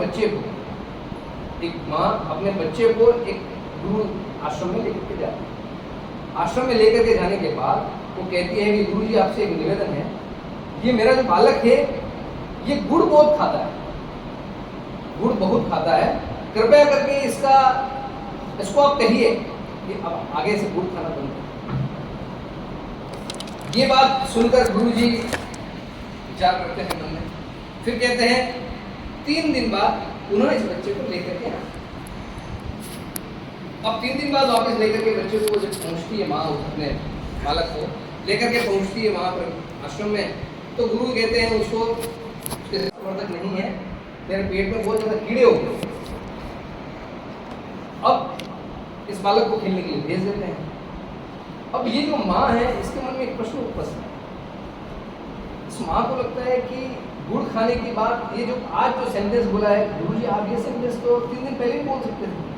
बच्चे को एक गुरु आश्रम में लेकर के जाती है। आश्रम में लेकर के जाने के बाद वो कहती है कि गुरु जी आपसे एक निवेदन है, ये मेरा जो बालक है ये गुड़ बहुत खाता है, गुड़ बहुत खाता है, कृपया करके इसको आप कहिए कि अब आगे से गुड़ खाना बंद करें। ये बात सुनकर गुरु जी विचार करते हैं मन में, फिर कहते हैं 3 दिन बाद उन्होंने इस बच्चे को लेकर के आया। अब 3 दिन बाद वापस लेकर के बच्चे को जब पहुंचती है माँ, अपने बालक को लेकर के पहुंचती है वहाँ पर आश्रम में, तो गुरु कहते हैं उसको, उसके समर्थक नहीं है, तेरे पेट में बहुत ज़्यादा कीड़े हो गए। अब इस बालक को खेलने के लिए भेज देते हैं। अब ये जो माँ है, इसके मन में एक प्रश्न उपस्थित है। इस माँ को लगता है कि गुड़ खाने के बाद ये जो आज जो सेंटेंस बोला है, गुरुजी आप ये सेंटेंस तो 3 दिन पहले ही बोल सकते थे,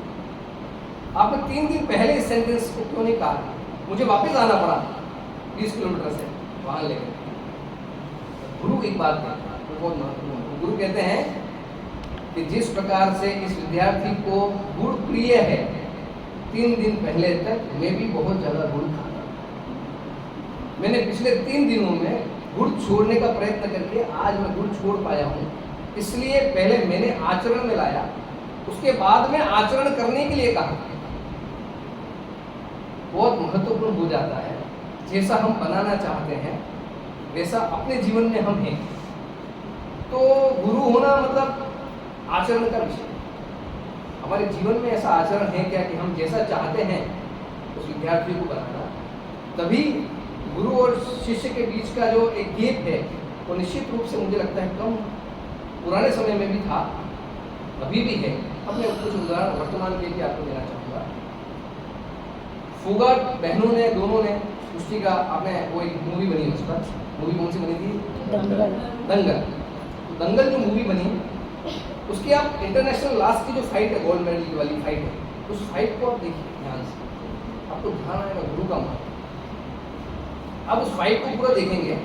आपने 3 दिन पहले इस सेंटेंस को क्यों नहीं कहा? मुझे वापस आना पड़ा 20 किलोमीटर से वाहन लेकर। गुरु एक बात है, वो बहुत महत्वपूर्ण है। गुरु कहते हैं कि जिस प्रकार से इस विद्यार्थी को गुड़ प्रिय है, 3 दिन पहले तक मैं भी बहुत ज्यादा गुड़ खाता। मैंने पिछले 3 दिनों में गुड़ छोड़ने का प्रयत्न करके आज मैं गुड़ छोड़ पाया हूँ। इसलिए पहले मैंने आचरण में लाया, उसके बाद में आचरण करने के लिए कहा। बहुत महत्वपूर्ण हो जाता है। जैसा हम बनाना चाहते हैं वैसा अपने जीवन में हम हैं। तो गुरु होना मतलब आचरण का विषय। हमारे जीवन में ऐसा आचरण है क्या कि हम जैसा चाहते हैं उस विद्यार्थी को बनाना। तभी गुरु और शिष्य के बीच का जो एक गैप है वो निश्चित रूप से मुझे लगता है कम पुराने समय में भी था, अभी भी है। अब मैं कुछ उदाहरण वर्तमान के लिए आपको देना चाहूँगा। फोगाट बहनों ने, दोनों ने सृष्टि का, आपने वो एक मूवी बनी उस पर, मूवी कौन सी बनी थी? दंगल। तो दंगल जो मूवी बनी उसकी आप इंटरनेशनल लास्ट की जो फाइट है, गोल्ड मेडल वाली फाइट है, उस फाइट को आप देखिए ध्यान से, आपको ध्यान आएगा गुरु का महत्व। आप उस फाइट को पूरा देखेंगे।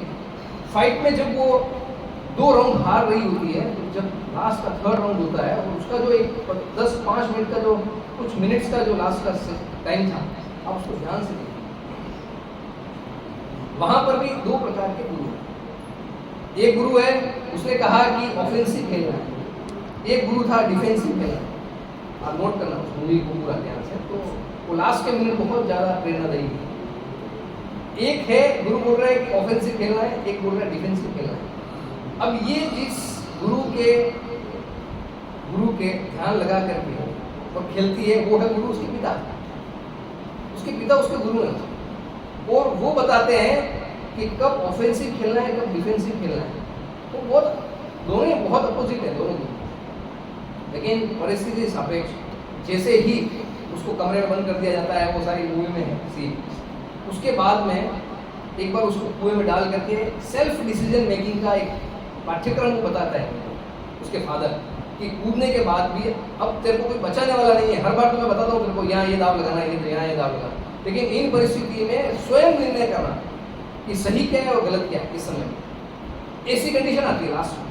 फाइट में जब वो 2 राउंड हार रही होती है, तो जब लास्ट का 3rd राउंड होता है और उसका जो एक 10-5 मिनट का जो कुछ मिनट्स का जो लास्ट का टाइम था, आप उसको ध्यान से देखिए। वहां पर भी 2 प्रकार के गुरु हैं। एक गुरु है, उसने कहा कि ऑफेंसिव खेलना है, एक गुरु था डिफेंसिव खेलना। आप नोट करना उस मूवी को पूरा ध्यान से, तो वो लास्ट के मिनट बहुत ज्यादा प्रेरणादायी है। एक है गुरु बोल रहा है कि ऑफेंसिव खेलना है, एक बोल रहा है डिफेंसिव खेलना है। अब ये जिस गुरु के ध्यान लगा करके और खेलती है वो है गुरु, उसके पिता उसके गुरु हैं। और वो बताते हैं कि कब ऑफेंसिव खेलना है, कब डिफेंसिव खेलना है। तो दोनों बहुत अपोजिट है दोनों गुरु। लेकिन परिस्थिति सापेक्ष, जैसे ही उसको कमरे में बंद कर दिया जाता है, वो सारी मूवी में है सीन, उसके बाद में एक बार उसको कुएं में डाल करके सेल्फ डिसीजन मेकिंग का एक पाठ्यक्रम वो बताता है उसके फादर, कि कूदने के बाद भी अब तेरे को कोई बचाने वाला नहीं है। हर बार तो मैं बताता हूँ तेरे को यहाँ ये दाव लगाना है, यहाँ ये दाव लगाना, लेकिन इन परिस्थिति में स्वयं निर्णय करना कि सही क्या है और गलत क्या है। इस समय ऐसी कंडीशन आती है लास्ट में,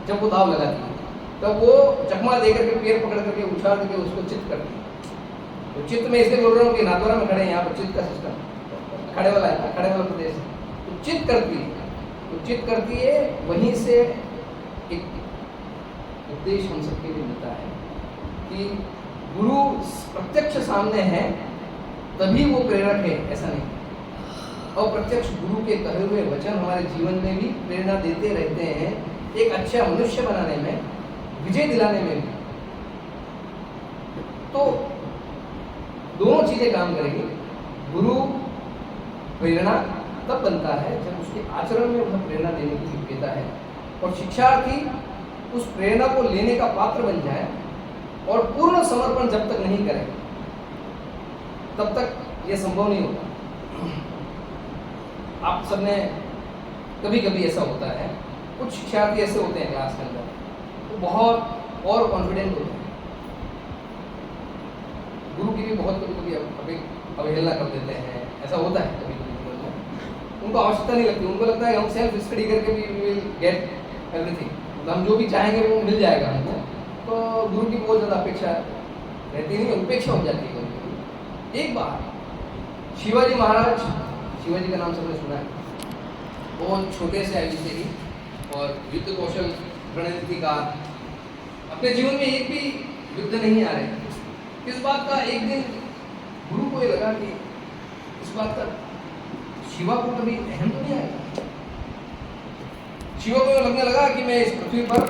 जब वो दाव लगाती है, तब वो चकमा दे करके पैर पकड़ करके उछाल करके उसको चित्त करती है। तो चित्त में इसलिए बोल रहा हूँ कि नाथद्वारा में खड़े हैं, यहाँ पर चित्त का सिस्टम खड़े वाला है, खड़े वाला प्रदेश। तो चित्त करती है, वहीं से एक उपदेश हम सबके लिए मिलता है कि गुरु प्रत्यक्ष सामने है तभी वो प्रेरक है, ऐसा नहीं। और प्रत्यक्ष गुरु के कहे हुए वचन हमारे जीवन में भी प्रेरणा देते रहते हैं, एक अच्छा मनुष्य बनाने में, विजय दिलाने में भी। तो दोनों चीजें काम करेंगी। गुरु प्रेरणा तब बनता है जब उसके आचरण में वह प्रेरणा देने की योग्यता है, और शिक्षार्थी उस प्रेरणा को लेने का पात्र बन जाए और पूर्ण समर्पण जब तक नहीं करे तब तक यह संभव नहीं होता। आप सबने कभी कभी ऐसा होता है, कुछ शिक्षार्थी ऐसे होते हैं क्लास के अंदर, वो बहुत और कॉन्फिडेंट होते हैं, गुरु की भी बहुत कभी अवहेलना कर देते हैं। ऐसा होता है कभी कभी जीवन में, उनको आवश्यकता नहीं लगती, उनको लगता है हम सेल्फ स्टडी करके भी विल गेट एवरीथिंग, हम जो भी चाहेंगे वो मिल जाएगा हमको। तो गुरु की बहुत ज़्यादा अपेक्षा रहती नहीं, उपेक्षा हो जाती है कभी। एक बार शिवाजी महाराज, शिवाजी का नाम सबने सुना है, बहुत छोटे से आयु से ही और युद्ध कौशल रणनीति का, अपने जीवन में एक भी युद्ध नहीं आ रहे। इस बात का एक दिन गुरु को ये लगा कि इस बात का शिवा को कभी अहम तो नहीं आएगा। शिवा को लगने लगा कि मैं इस पृथ्वी पर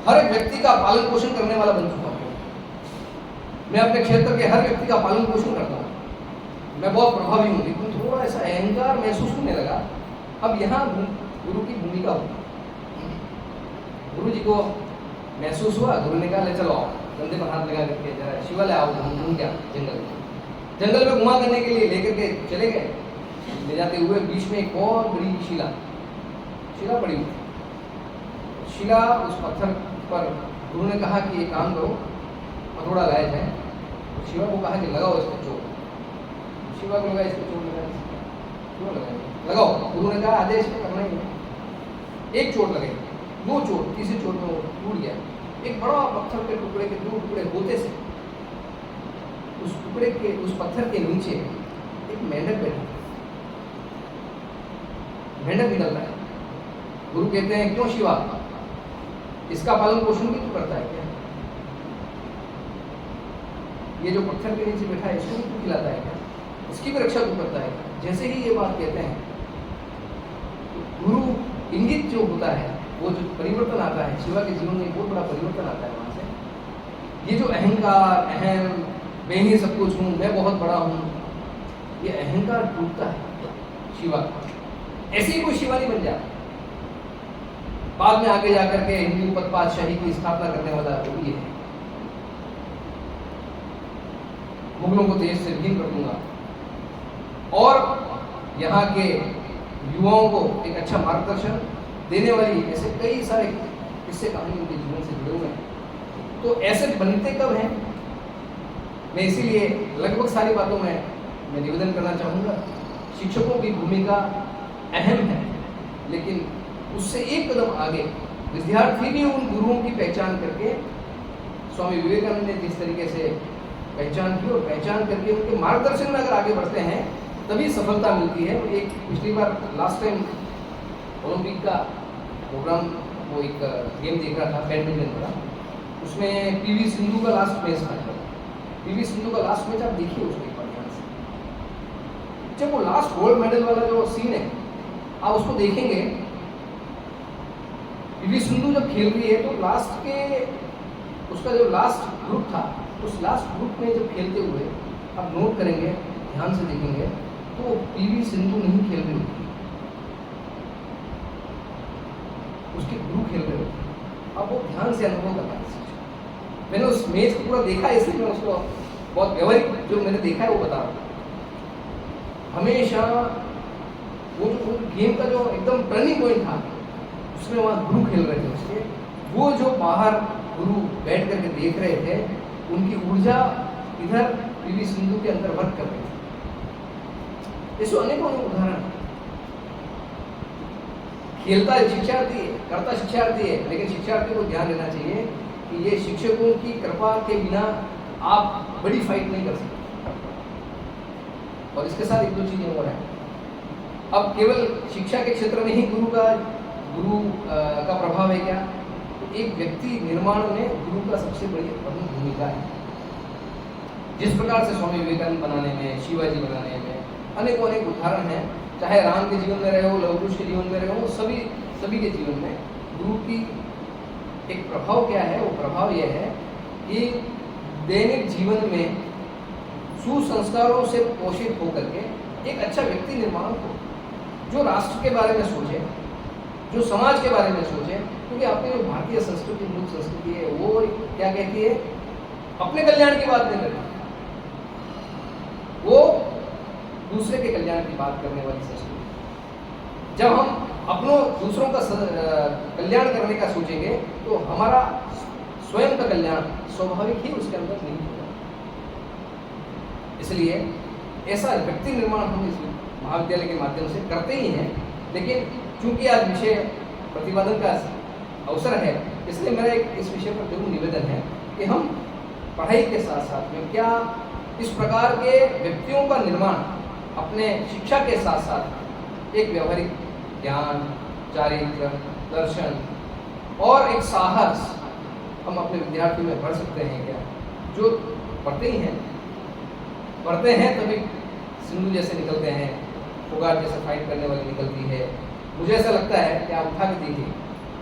हर एक व्यक्ति का पालन पोषण करने वाला बन चुका हूँ, मैं अपने क्षेत्र के हर व्यक्ति का पालन पोषण करता हूँ, मैं बहुत प्रभावी हूँ। लेकिन थोड़ा ऐसा अहंकार महसूस होने लगा। अब यहाँ गुरु की भूमिका होगी। गुरु जी को महसूस हुआ, गुरु ने कहा ले चलो आओ, कंधे पर हाथ लगा करके जरा शिवालय आओ, हम घूम क्या जंगल में। जंगल में घुमा करने के लिए लेकर के चले गए। ले जाते हुए बीच में एक बहुत बड़ी शिला पड़ी हुई थी। शिला उस पत्थर पर गुरु ने कहा कि ये काम करो, हथौड़ा लाया जाए। तो शिवा को कहा कि लगाओ इसको चोट। शिवा को लगा इसको चोट लगा, क्यों लगाएंगे, लगाओ। गुरु ने कहा आदेश करना ही है। एक चोट लगाई, 2 चोट, तीसरी चोट में वो टूट गया। एक बड़ा पत्थर के टुकड़े के 2 टुकड़े होते से उस पत्थर के नीचे एक मेंढक बैठा, मेंढक निकलता है। गुरु कहते हैं क्यों शिवा, इसका पालन पोषण भी तो करता है क्या? ये जो पत्थर के नीचे बैठा है इसको भी तो खिलाता है क्या? इसकी भी रक्षा तो करता है? जैसे ही ये बात कहते हैं तो गुरु इंगित जो होता है, वो जो परिवर्तन आता है शिवा के जीवन में, बहुत बड़ा परिवर्तन आता है वहां से। ये जो अहंकार, अहम, मैं ही सब कुछ हूँ, मैं बहुत बड़ा हूँ, ये अहंकार टूटता है शिवा। ऐसे ही कोई शिवा नहीं बन जाता। बाद में आगे जाकर के हिंदू पद पातशाही की स्थापना करने वाला वो भी है। मुगलों को देश से विहीन कर दूंगा और यहाँ के युवाओं को एक अच्छा मार्गदर्शन देने वाली, ऐसे कई सारे किस्से कहानी उनके जीवन से जुड़े हुए हैं। तो ऐसे बनते कब हैं? मैं इसीलिए लगभग सारी बातों में मैं निवेदन करना चाहूँगा, शिक्षकों की भूमिका अहम है, लेकिन उससे एक कदम आगे विद्यार्थी भी उन गुरुओं की पहचान करके, स्वामी विवेकानंद ने जिस तरीके से पहचान की और पहचान करके उनके मार्गदर्शन में अगर आगे बढ़ते हैं तभी सफलता मिलती है। एक पिछली बार लास्ट टाइम ओलंपिक का प्रोग्राम, वो एक गेम देख रहा था बैडमिंटन का, उसमें पीवी सिंधु का लास्ट मैच था। पीवी सिंधु का लास्ट मैच आप देखिए उसको एक बार ध्यान से। जब वो लास्ट गोल्ड मेडल वाला जो सीन है आप उसको देखेंगे, पीवी सिंधु जब खेल रही है तो लास्ट के उसका जो लास्ट ग्रुप था, उस लास्ट ग्रुप में जब खेलते हुए आप नोट करेंगे, ध्यान से देखेंगे तो पीवी सिंधु नहीं खेल रही होती, उसके गुरु खेल रहे होते। अब वो ध्यान से अनुभव करना है। मैंने उस मैच को पूरा देखा, इसलिए मैं उसको बहुत व्यवहारिक जो मैंने देखा है वो बता रहा हूँ। हमेशा वो जो गेम का जो एकदम टर्निंग पॉइंट था, उसमें वहाँ गुरु खेल रहे थे उसके, वो जो बाहर गुरु बैठ करके देख रहे थे, उनकी ऊर्जा इधर पीवी सिंधु के अंदर वर्क कर रही थी। ऐसे अनेकों उदाहरण। खेलता शिक्षार्थी है, करता शिक्षार्थी है, लेकिन शिक्षार्थी को ध्यान देना चाहिए कि ये शिक्षकों की कृपा के बिना आप बड़ी फाइट नहीं कर सकते। और इसके साथ 1-2 चीजें और हैं। अब केवल शिक्षा के क्षेत्र में ही गुरु का प्रभाव है क्या? तो एक व्यक्ति निर्माण में गुरु का सबसे बड़ी प्रमुख भूमिका है। जिस प्रकार से स्वामी विवेकानंद बनाने में, शिवाजी बनाने में अनेकों अनेक उदाहरण हैं, चाहे राम के जीवन में रहे हो, लव कुश के जीवन में रहे हो, सभी के जीवन में गुरु की एक प्रभाव क्या है? वो प्रभाव यह है कि दैनिक जीवन में सुसंस्कारों से पोषित होकर के एक अच्छा व्यक्ति निर्माण हो, जो राष्ट्र के बारे में सोचे, जो समाज के बारे में सोचे। क्योंकि अपनी जो भारतीय संस्कृति, मूल संस्कृति है, वो क्या कहती है? अपने कल्याण की बात नहीं करती, वो दूसरे के कल्याण की बात करने वाली संस्कृति। जब हम दूसरों का कल्याण करने का सोचेंगे तो हमारा स्वयं का कल्याण स्वाभाविक ही उसके अंदर नहीं होगा। इसलिए ऐसा व्यक्ति निर्माण हम इस महाविद्यालय के माध्यम से करते ही हैं। लेकिन चूंकि आज विषय प्रतिपादन का अवसर है, इसलिए मेरा एक इस विषय पर जरूर निवेदन है कि हम पढ़ाई के साथ साथ में क्या इस प्रकार के व्यक्तियों का निर्माण अपने शिक्षा के साथ साथ एक व्यवहारिक ज्ञान, चारित्र, दर्शन और एक साहस हम अपने विद्यार्थी में भर सकते हैं क्या? जो पढ़ते हैं तभी सिंधु जैसे निकलते हैं, फोगाट जैसे फाइट करने वाली निकलती है। मुझे ऐसा लगता है कि आप उठा के देखिए,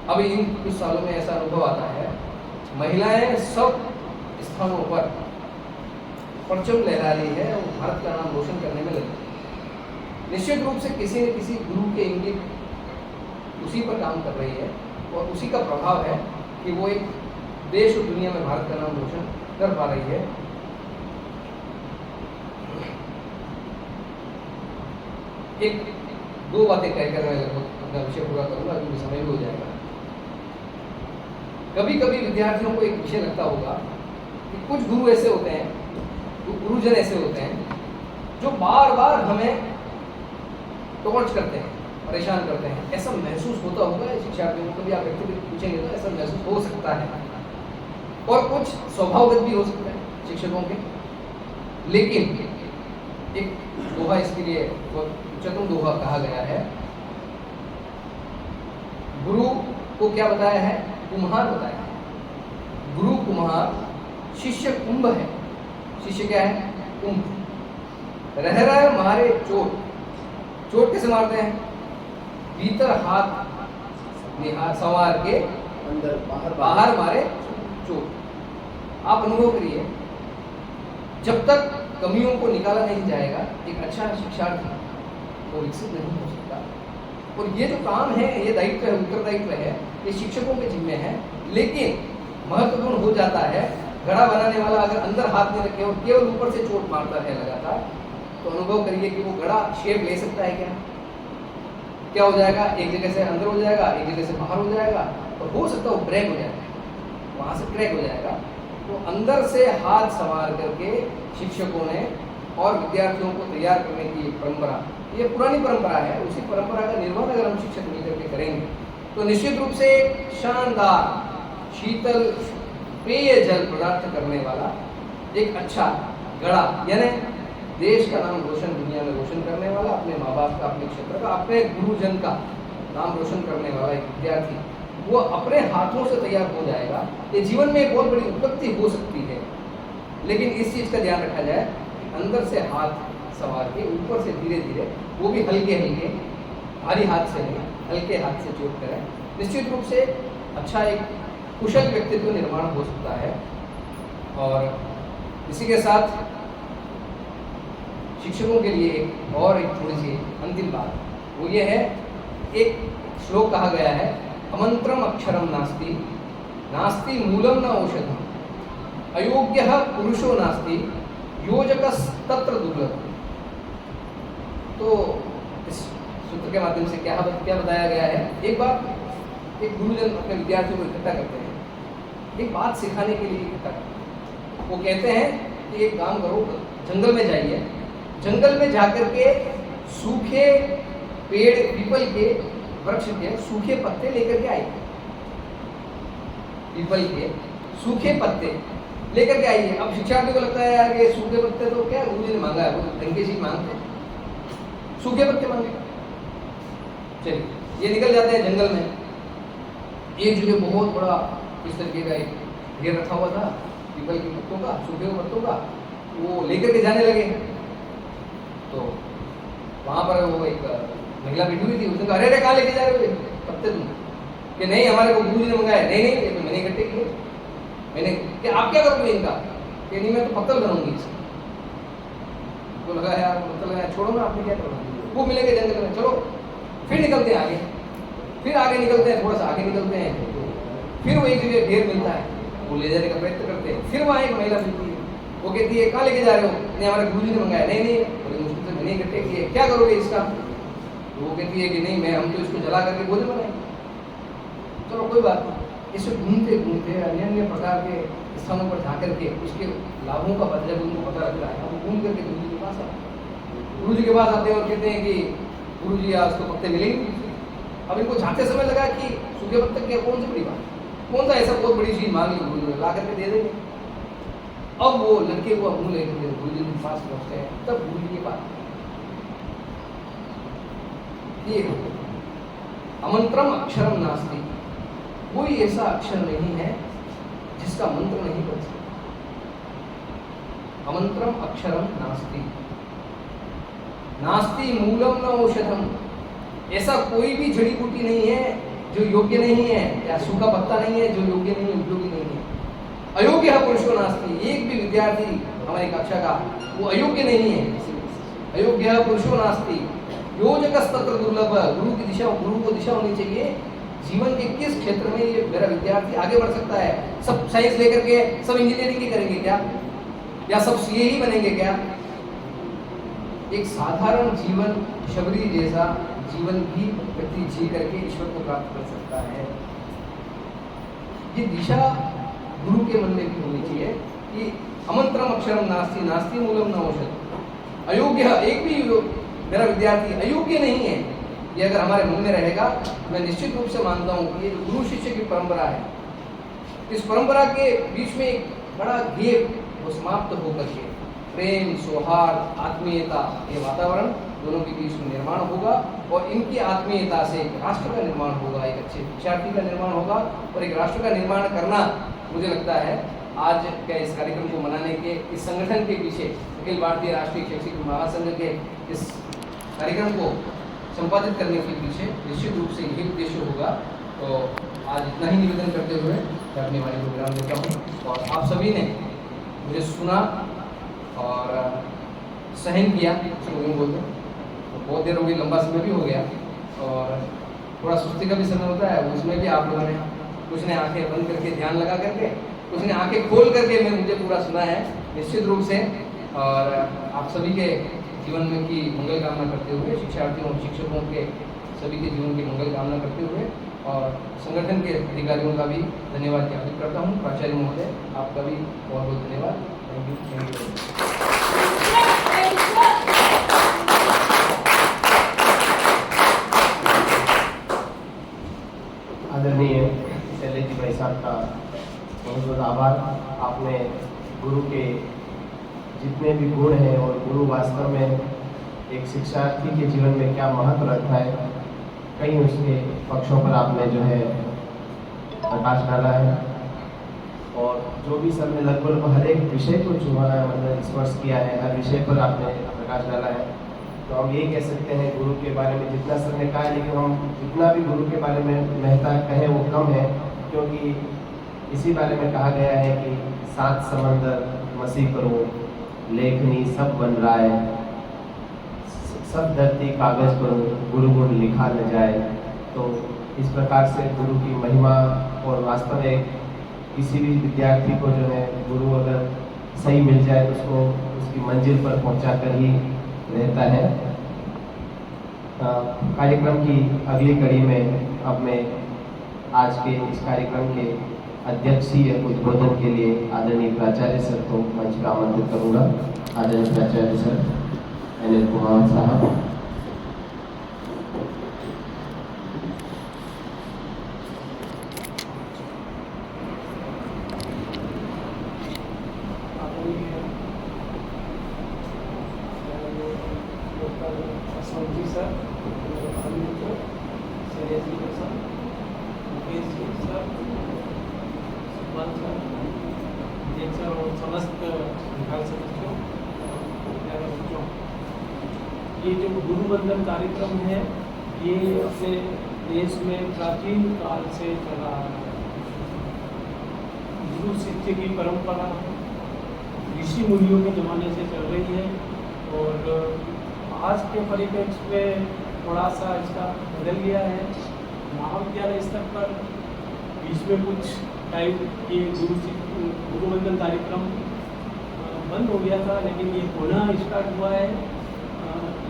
अभी इन कुछ सालों में ऐसा अनुभव आता है, महिलाएं सब स्थानों पर परचम लहरा रही है और भारत का नाम रोशन करने में लगी। निश्चित रूप से किसी न किसी गुरु के इंगित उसी पर काम कर रही है और उसी का प्रभाव है कि वो एक देश और दुनिया में भारत का नाम रोशन कर पा रही है। एक दो बातें कहकर मैं लगभग अपना विषय पूरा करूंगा, क्योंकि समय भी हो जाएगा। कभी कभी विद्यार्थियों को एक विषय लगता होगा कि कुछ गुरु ऐसे होते हैं, गुरुजन ऐसे होते हैं जो बार बार हमें टॉर्च करते हैं, परेशान करते हैं। ऐसा महसूस होता होगा शिक्षार्थियों को, कभी आप व्यक्तिगत पूछेंगे तो ऐसा महसूस हो सकता है, और कुछ स्वभावगत भी हो सकता है शिक्षकों के। लेकिन एक दोहा इसके लिए उच्चतम दोहा कहा गया है। गुरु को क्या बताया है? कुम्हार बताया है। गुरु कुम्हार, शिष्य कुंभ है। शिष्य क्या है? कुंभ। रह रहे मारे चोट। चोट कैसे मारते हैं? भीतर हाथ निहार संवार के अंदर बाहर मारे चोट। आप अनुभव करिए, जब तक कमियों को निकाला नहीं जाएगा एक अच्छा शिक्षार्थी वो विकसित नहीं हो सकता। और ये जो काम है, ये दायित्व है, उत्तरदायित्व है, ये शिक्षकों के जिम्मे है। लेकिन महत्वपूर्ण हो जाता है, घड़ा बनाने वाला अगर अंदर हाथ नहीं रखे और केवल ऊपर से चोट मारता है लगातार, तो अनुभव करिए कि वो घड़ा शेप ले सकता है क्या? क्या हो जाएगा? एक जगह से अंदर हो जाएगा, एक जगह से बाहर हो जाएगा, और हो सकता है वो ब्रेक हो जाएगा, वहां से क्रैक हो जाएगा। तो अंदर से हाथ संवार करके शिक्षकों ने और विद्यार्थियों को तैयार करने की परंपरा, ये पुरानी परंपरा है। उसी परंपरा का निर्वहन अगर हम शिक्षक मिलकर के करेंगे तो निश्चित रूप से शानदार शीतल पेय जल प्रदान करने वाला एक अच्छा गड़ा, यानी देश का नाम रोशन, दुनिया में रोशन करने वाला, अपने माँ बाप का, अपने क्षेत्र का, अपने गुरुजन का नाम रोशन करने वाला एक विद्यार्थी, वो अपने हाथों से तैयार हो जाएगा। ये जीवन में एक बहुत बड़ी उपलब्धि हो सकती है। लेकिन इस चीज़ का ध्यान रखा जाए, अंदर से हाथ संवार के ऊपर से धीरे धीरे, वो भी हल्के हल्के, भारी हाथ से नहीं, हल्के हाथ से चोट करें। निश्चित रूप से अच्छा एक कुशल व्यक्तित्व निर्माण हो सकता है। और इसी के साथ शिक्षकों के लिए एक और एक थोड़ी सी अंतिम बात, वो ये है, एक श्लोक कहा गया है, अमंत्रम अक्षरम नास्ति, नास्ति मूलम न औषधम, अयोग्यः पुरुषो नास्ति, योजकस्तत्र दुर्लभः। तो इस सूत्र के माध्यम से क्या बताया गया है? एक बार एक गुरुजन अपने विद्यार्थियों को इकट्ठा करते हैं, एक बात सिखाने के लिए इकट्ठा करते हैं। वो कहते हैं कि एक काम करो, जंगल में जाइए, जंगल में जाकर के सूखे पेड़, पीपल के वृक्ष के सूखे पत्ते लेकर के आइए। पीपल के सूखे पत्ते लेकर के आइए। अब शिक्षार्थी को लगता है यार ये सूखे पत्ते तो क्या गुरु जी ने मांगा है, वो ढंग की चीज मांगते हैं, सूखे पत्ते मांगे। चलिए, ये निकल जाते हैं जंगल में। एक जगह बहुत बड़ा इस तरीके का एक ढेर रखा हुआ था पीपल के पत्तों का, सूखे पत्तों का, वो लेकर के जाने लगे। तो वहां पर वो एक महिला बैठी हुई थी, उसने कहा अरे कहाँ लेके जा रहे हो पत्ते तुम? कि नहीं, हमारे को गुरु जी ने मंगाया। नहीं नहीं, ये तो मैंने इकट्ठे किए। मैंने कि आप क्या करोगे इनका? कि नहीं, मैं तो पत्तल बनाऊंगी इसका। तो लगा यार मतलब छोड़ो ना, आपने क्या करना। वो मिलेंगे जंगल में, चलो फिर निकलते हैं आगे, फिर आगे निकलते हैं, थोड़ा सा आगे निकलते हैं, फिर वो एक जगह ढेर मिलता है, वो ले जाने का प्रयत्न करते हैं। फिर वहाँ एक महिला मिलती है, वो कहती है कहाँ लेके जा रहे हो? नहीं, हमारे गुरु जी ने मंगाया। नहीं नहीं, बड़ी मुश्किल से मैंने इकट्ठे किए, क्या करोगे इसका? तो वो कहती है कि नहीं, मैं हम तो इसको जला करके भोजन बनाएंगे। चलो कोई बात नहीं। इसे घूमते घूमते अन्य अन्य प्रकार के स्थानों पर जाकर के उसके लाभों का पता, जब उनको पता लगता है, वो घूम करके गुरु जी के पास आते हैं। गुरु जी के पास आते हैं और कहते हैं कि गुरु जी आज तो पत्ते मिलेंगे। अब इनको झाँकते समय लगा कि सूखे पत्ते क्या, कौन सी बड़ी बात, कौन सा ऐसा बहुत बड़ी चीज मांग ली गुरु जी, ला करके दे देंगे। अब वो लड़के को मुंह लेकर गुरु जी के पास पहुंचते हैं। तब गुरु जी के पास ये अमंत्रम अक्षरम नास्ति, कोई ऐसा अक्षर नहीं है जिसका मंत्र नहीं बन सकता। अमंत्रम अक्षरम नास्ति, नास्ति मूलम न औषधम, ऐसा कोई भी जड़ी बूटी नहीं है जो योग्य नहीं है, या सूखा पत्ता नहीं है जो योग्य नहीं है, उपयोगी नहीं है। अयोग्य पुरुषो नास्ति, एक भी विद्यार्थी हमारी कक्षा का वो अयोग्य नहीं है। अयोग्य पुरुषो नास्ति, योजकस्तत्र दुर्लभ, गुरु की दिशा, गुरु को दिशा होनी चाहिए जीवन के किस क्षेत्र में ये मेरा विद्यार्थी आगे बढ़ सकता है। सब साइंस लेकर के सब इंजीनियरिंग ही करेंगे क्या, या सब सीए ही बनेंगे क्या? एक साधारण जीवन शबरी जैसा जीवन भी व्यक्ति जी करके ईश्वर को प्राप्त कर सकता है। ये दिशा गुरु के मन में भी होनी चाहिए कि अमंत्रम अक्षरम नास्ति नास्ति मूलम न औषध। अयोग्य एक भी मेरा विद्यार्थी अयोग्य नहीं है, ये अगर हमारे मन में रहेगा, मैं निश्चित रूप से मानता हूँ कि ये जो गुरु शिष्य की परंपरा है, इस परंपरा के बीच में एक बड़ा गेप वो समाप्त होकर के प्रेम, सौहार्द, आत्मीयता, ये वातावरण दोनों के बीच में निर्माण होगा और इनकी आत्मीयता से एक राष्ट्र का निर्माण होगा, एक अच्छे विद्यार्थी का निर्माण होगा और एक राष्ट्र का निर्माण करना, मुझे लगता है आज के इस कार्यक्रम को मनाने के इस संगठन के पीछे, अखिल भारतीय राष्ट्रीय शैक्षिक महासंघ के इस कार्यक्रम को संपादित करने के पीछे निश्चित रूप से यही उद्देश्य होगा। तो आज इतना ही निवेदन करते हुए मैं अपनी वाणी को विराम देता हूँ और आप सभी ने मुझे सुना और सहन किया, यूँ बोलते हैं। तो बहुत देर हो गई, लंबा समय भी हो गया और थोड़ा सुस्ती का भी समय होता है, उसमें भी आप लोगों ने कुछ ने आंखें बंद करके ध्यान लगा करके, कुछ ने आंखें खोल करके मैं मुझे पूरा सुना है निश्चित रूप से। और आप सभी के जीवन में की मंगल कामना करते हुए, शिक्षार्थियों और शिक्षकों के सभी के जीवन की मंगल कामना करते हुए और संगठन के अधिकारियों का भी धन्यवाद ज्ञापित करता हूँ। प्राचार्य महोदय, आपका भी बहुत बहुत धन्यवाद। Thank you. आदरणीय शैलेश भाई साहब का बहुत बहुत आभार। आपने गुरु के जितने भी गुण हैं और गुरु वास्तव में एक शिक्षार्थी के जीवन में क्या महत्व रखता है, कई उसके पक्षों पर आपने जो है प्रकाश डाला है और जो भी सब ने लगभग हर एक विषय को छुआ है, मतलब स्पर्श किया है, हर विषय पर आपने प्रकाश डाला है। तो हम यही कह सकते हैं गुरु के बारे में जितना सर ने कहा है, लेकिन हम जितना भी गुरु के बारे में महत्ता कहें वो कम है, क्योंकि इसी बारे में कहा गया है कि 7 समंदर मसीह करो, लेखनी सब बन रहा है, सब धरती कागज पर गुरु गुण लिखा न जाए। तो इस प्रकार से गुरु की महिमा और वास्तव में किसी भी विद्यार्थी को जो है गुरु अगर सही मिल जाए तो उसको उसकी मंजिल पर पहुंचा कर ही रहता है। कार्यक्रम की अगली कड़ी में अब मैं आज के इस कार्यक्रम के अध्यक्षीय उद्बोधन के लिए आदरणीय प्राचार्य सर को मंच पर आमंत्रित करूंगा। आदरणीय प्राचार्य सर अनिल कुमार साहब। समस्त विभाग सदस्यों, ये जो गुरु वंदन कार्यक्रम है ये अपने देश में प्राचीन काल से चला आ रहा है। गुरु शिष्य की परंपरा ऋषि मुनियों के ज़माने से चल रही है और आज के परिप्रेक्ष्य में थोड़ा सा इसका बदल गया है। महाविद्यालय स्तर पर बीच में कुछ टाइम ये गुरु वंदन कार्यक्रम बंद हो गया था, लेकिन ये पुनः स्टार्ट हुआ है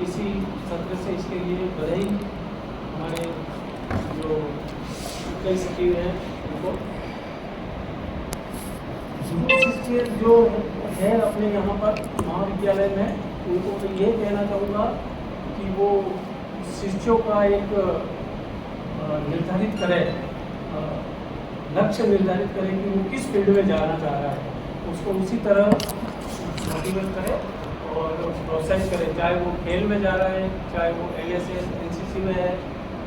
इसी सत्र से। इसके लिए बधाई हमारे जो कई सचिव हैं उनको। शिष्य जो है अपने यहाँ पर महाविद्यालय में, उनको मैं ये कहना चाहूँगा कि वो शिष्यों का एक निर्धारित करें, लक्ष्य निर्धारित करें कि वो किस फील्ड में जाना चाह रहा है, उसको उसी तरह मोटिवेट करें और प्रोत्साहित करें। चाहे वो खेल में जा रहा है, चाहे वो LSS NCC में है,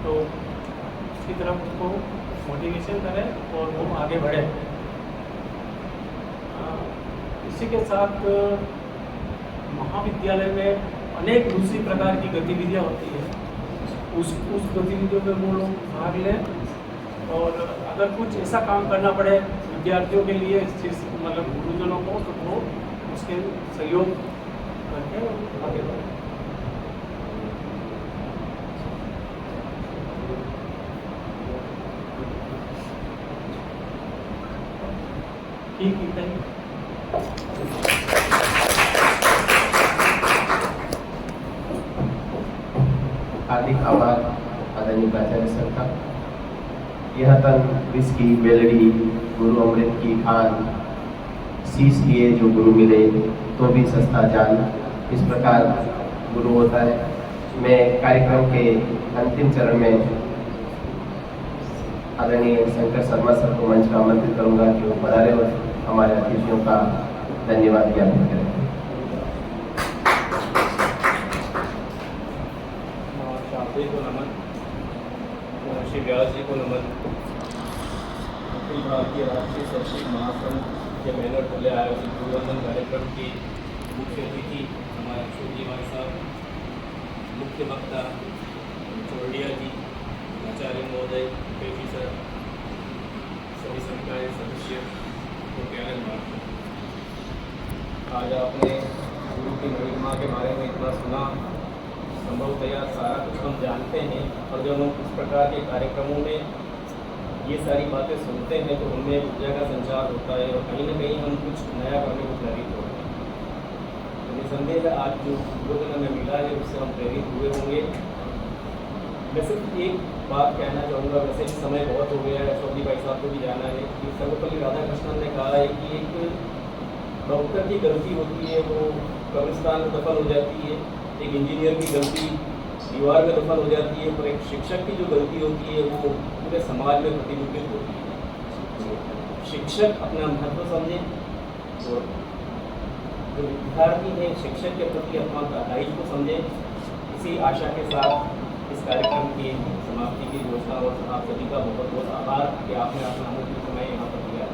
तो उसकी तरफ उसको मोटिवेशन करें और वो आगे बढ़े। इसी के साथ महाविद्यालय में अनेक दूसरी प्रकार की गतिविधियाँ होती हैं, उस गतिविधियों में वो लोग भाग लें और अगर कुछ ऐसा काम करना पड़े विद्यार्थियों के लिए, मतलब गुरुजनों को, तो वो उसके सहयोग करके आगे बढ़े। ठीक है। आदरणीय प्राचार्य सर का। यह तन विष की बेलड़ी गुरु अमृत की खान, शीश लिए जो गुरु मिले तो भी सस्ता जान, इस प्रकार गुरु होता है। मैं कार्यक्रम के अंतिम चरण में आदरणीय शंकर शर्मा सर को मंच पर आमंत्रित करूंगा कि वो पधारे और हमारे अतिथियों का धन्यवाद ज्ञापन करें। शास्त्री को नमन, श्री व्यास जी को नमन। अखिल भारतीय राष्ट्रीय शैक्षिक महासंघ के बैनर तले आयोजित गुरुवंदन कार्यक्रम की मुख्य अतिथि हमारे छोटी भाई साहब, मुख्य वक्ता चौड़िया जी, आचार्य महोदय, पेशी सर, सभी संकाय सदस्य को प्यारे मार्ग। आज आपने गुरु की महिमा के बारे में इतना सुना, संभवतया सारा कुछ हम जानते हैं, और जब हम इस प्रकार के कार्यक्रमों में ये सारी बातें सुनते हैं तो उनमें ऊर्जा का संचार होता है और कहीं ना कहीं हम कुछ नया करने को प्रेरित होते हैं। तो निसंदेह आज जो गुरुकुल हमें मिला है उससे हम प्रेरित हुए होंगे। मैं सिर्फ एक बात कहना चाहूँगा, वैसे भी समय बहुत हो गया है, चौधरी भाई साहब को भी जाना है कि सर्वपल्ली राधाकृष्णन ने कहा है कि एक डॉक्टर की गलती होती है, वो कब्रिस्तान में दफन हो जाती है, एक इंजीनियर की गलती दीवार में दफन हो जाती है, पर एक शिक्षक की जो गलती होती है वो पूरे समाज में प्रतिबिंबित होती है। शिक्षक अपना महत्व समझे और जो विद्यार्थी है शिक्षक के प्रति अपना दायित्व समझे। इसी आशा के साथ इस कार्यक्रम की समाप्ति की घोषणा, और आप सभी का बहुत बहुत आभार कि आपने अपना अमूल्य समय यहाँ पर दिया।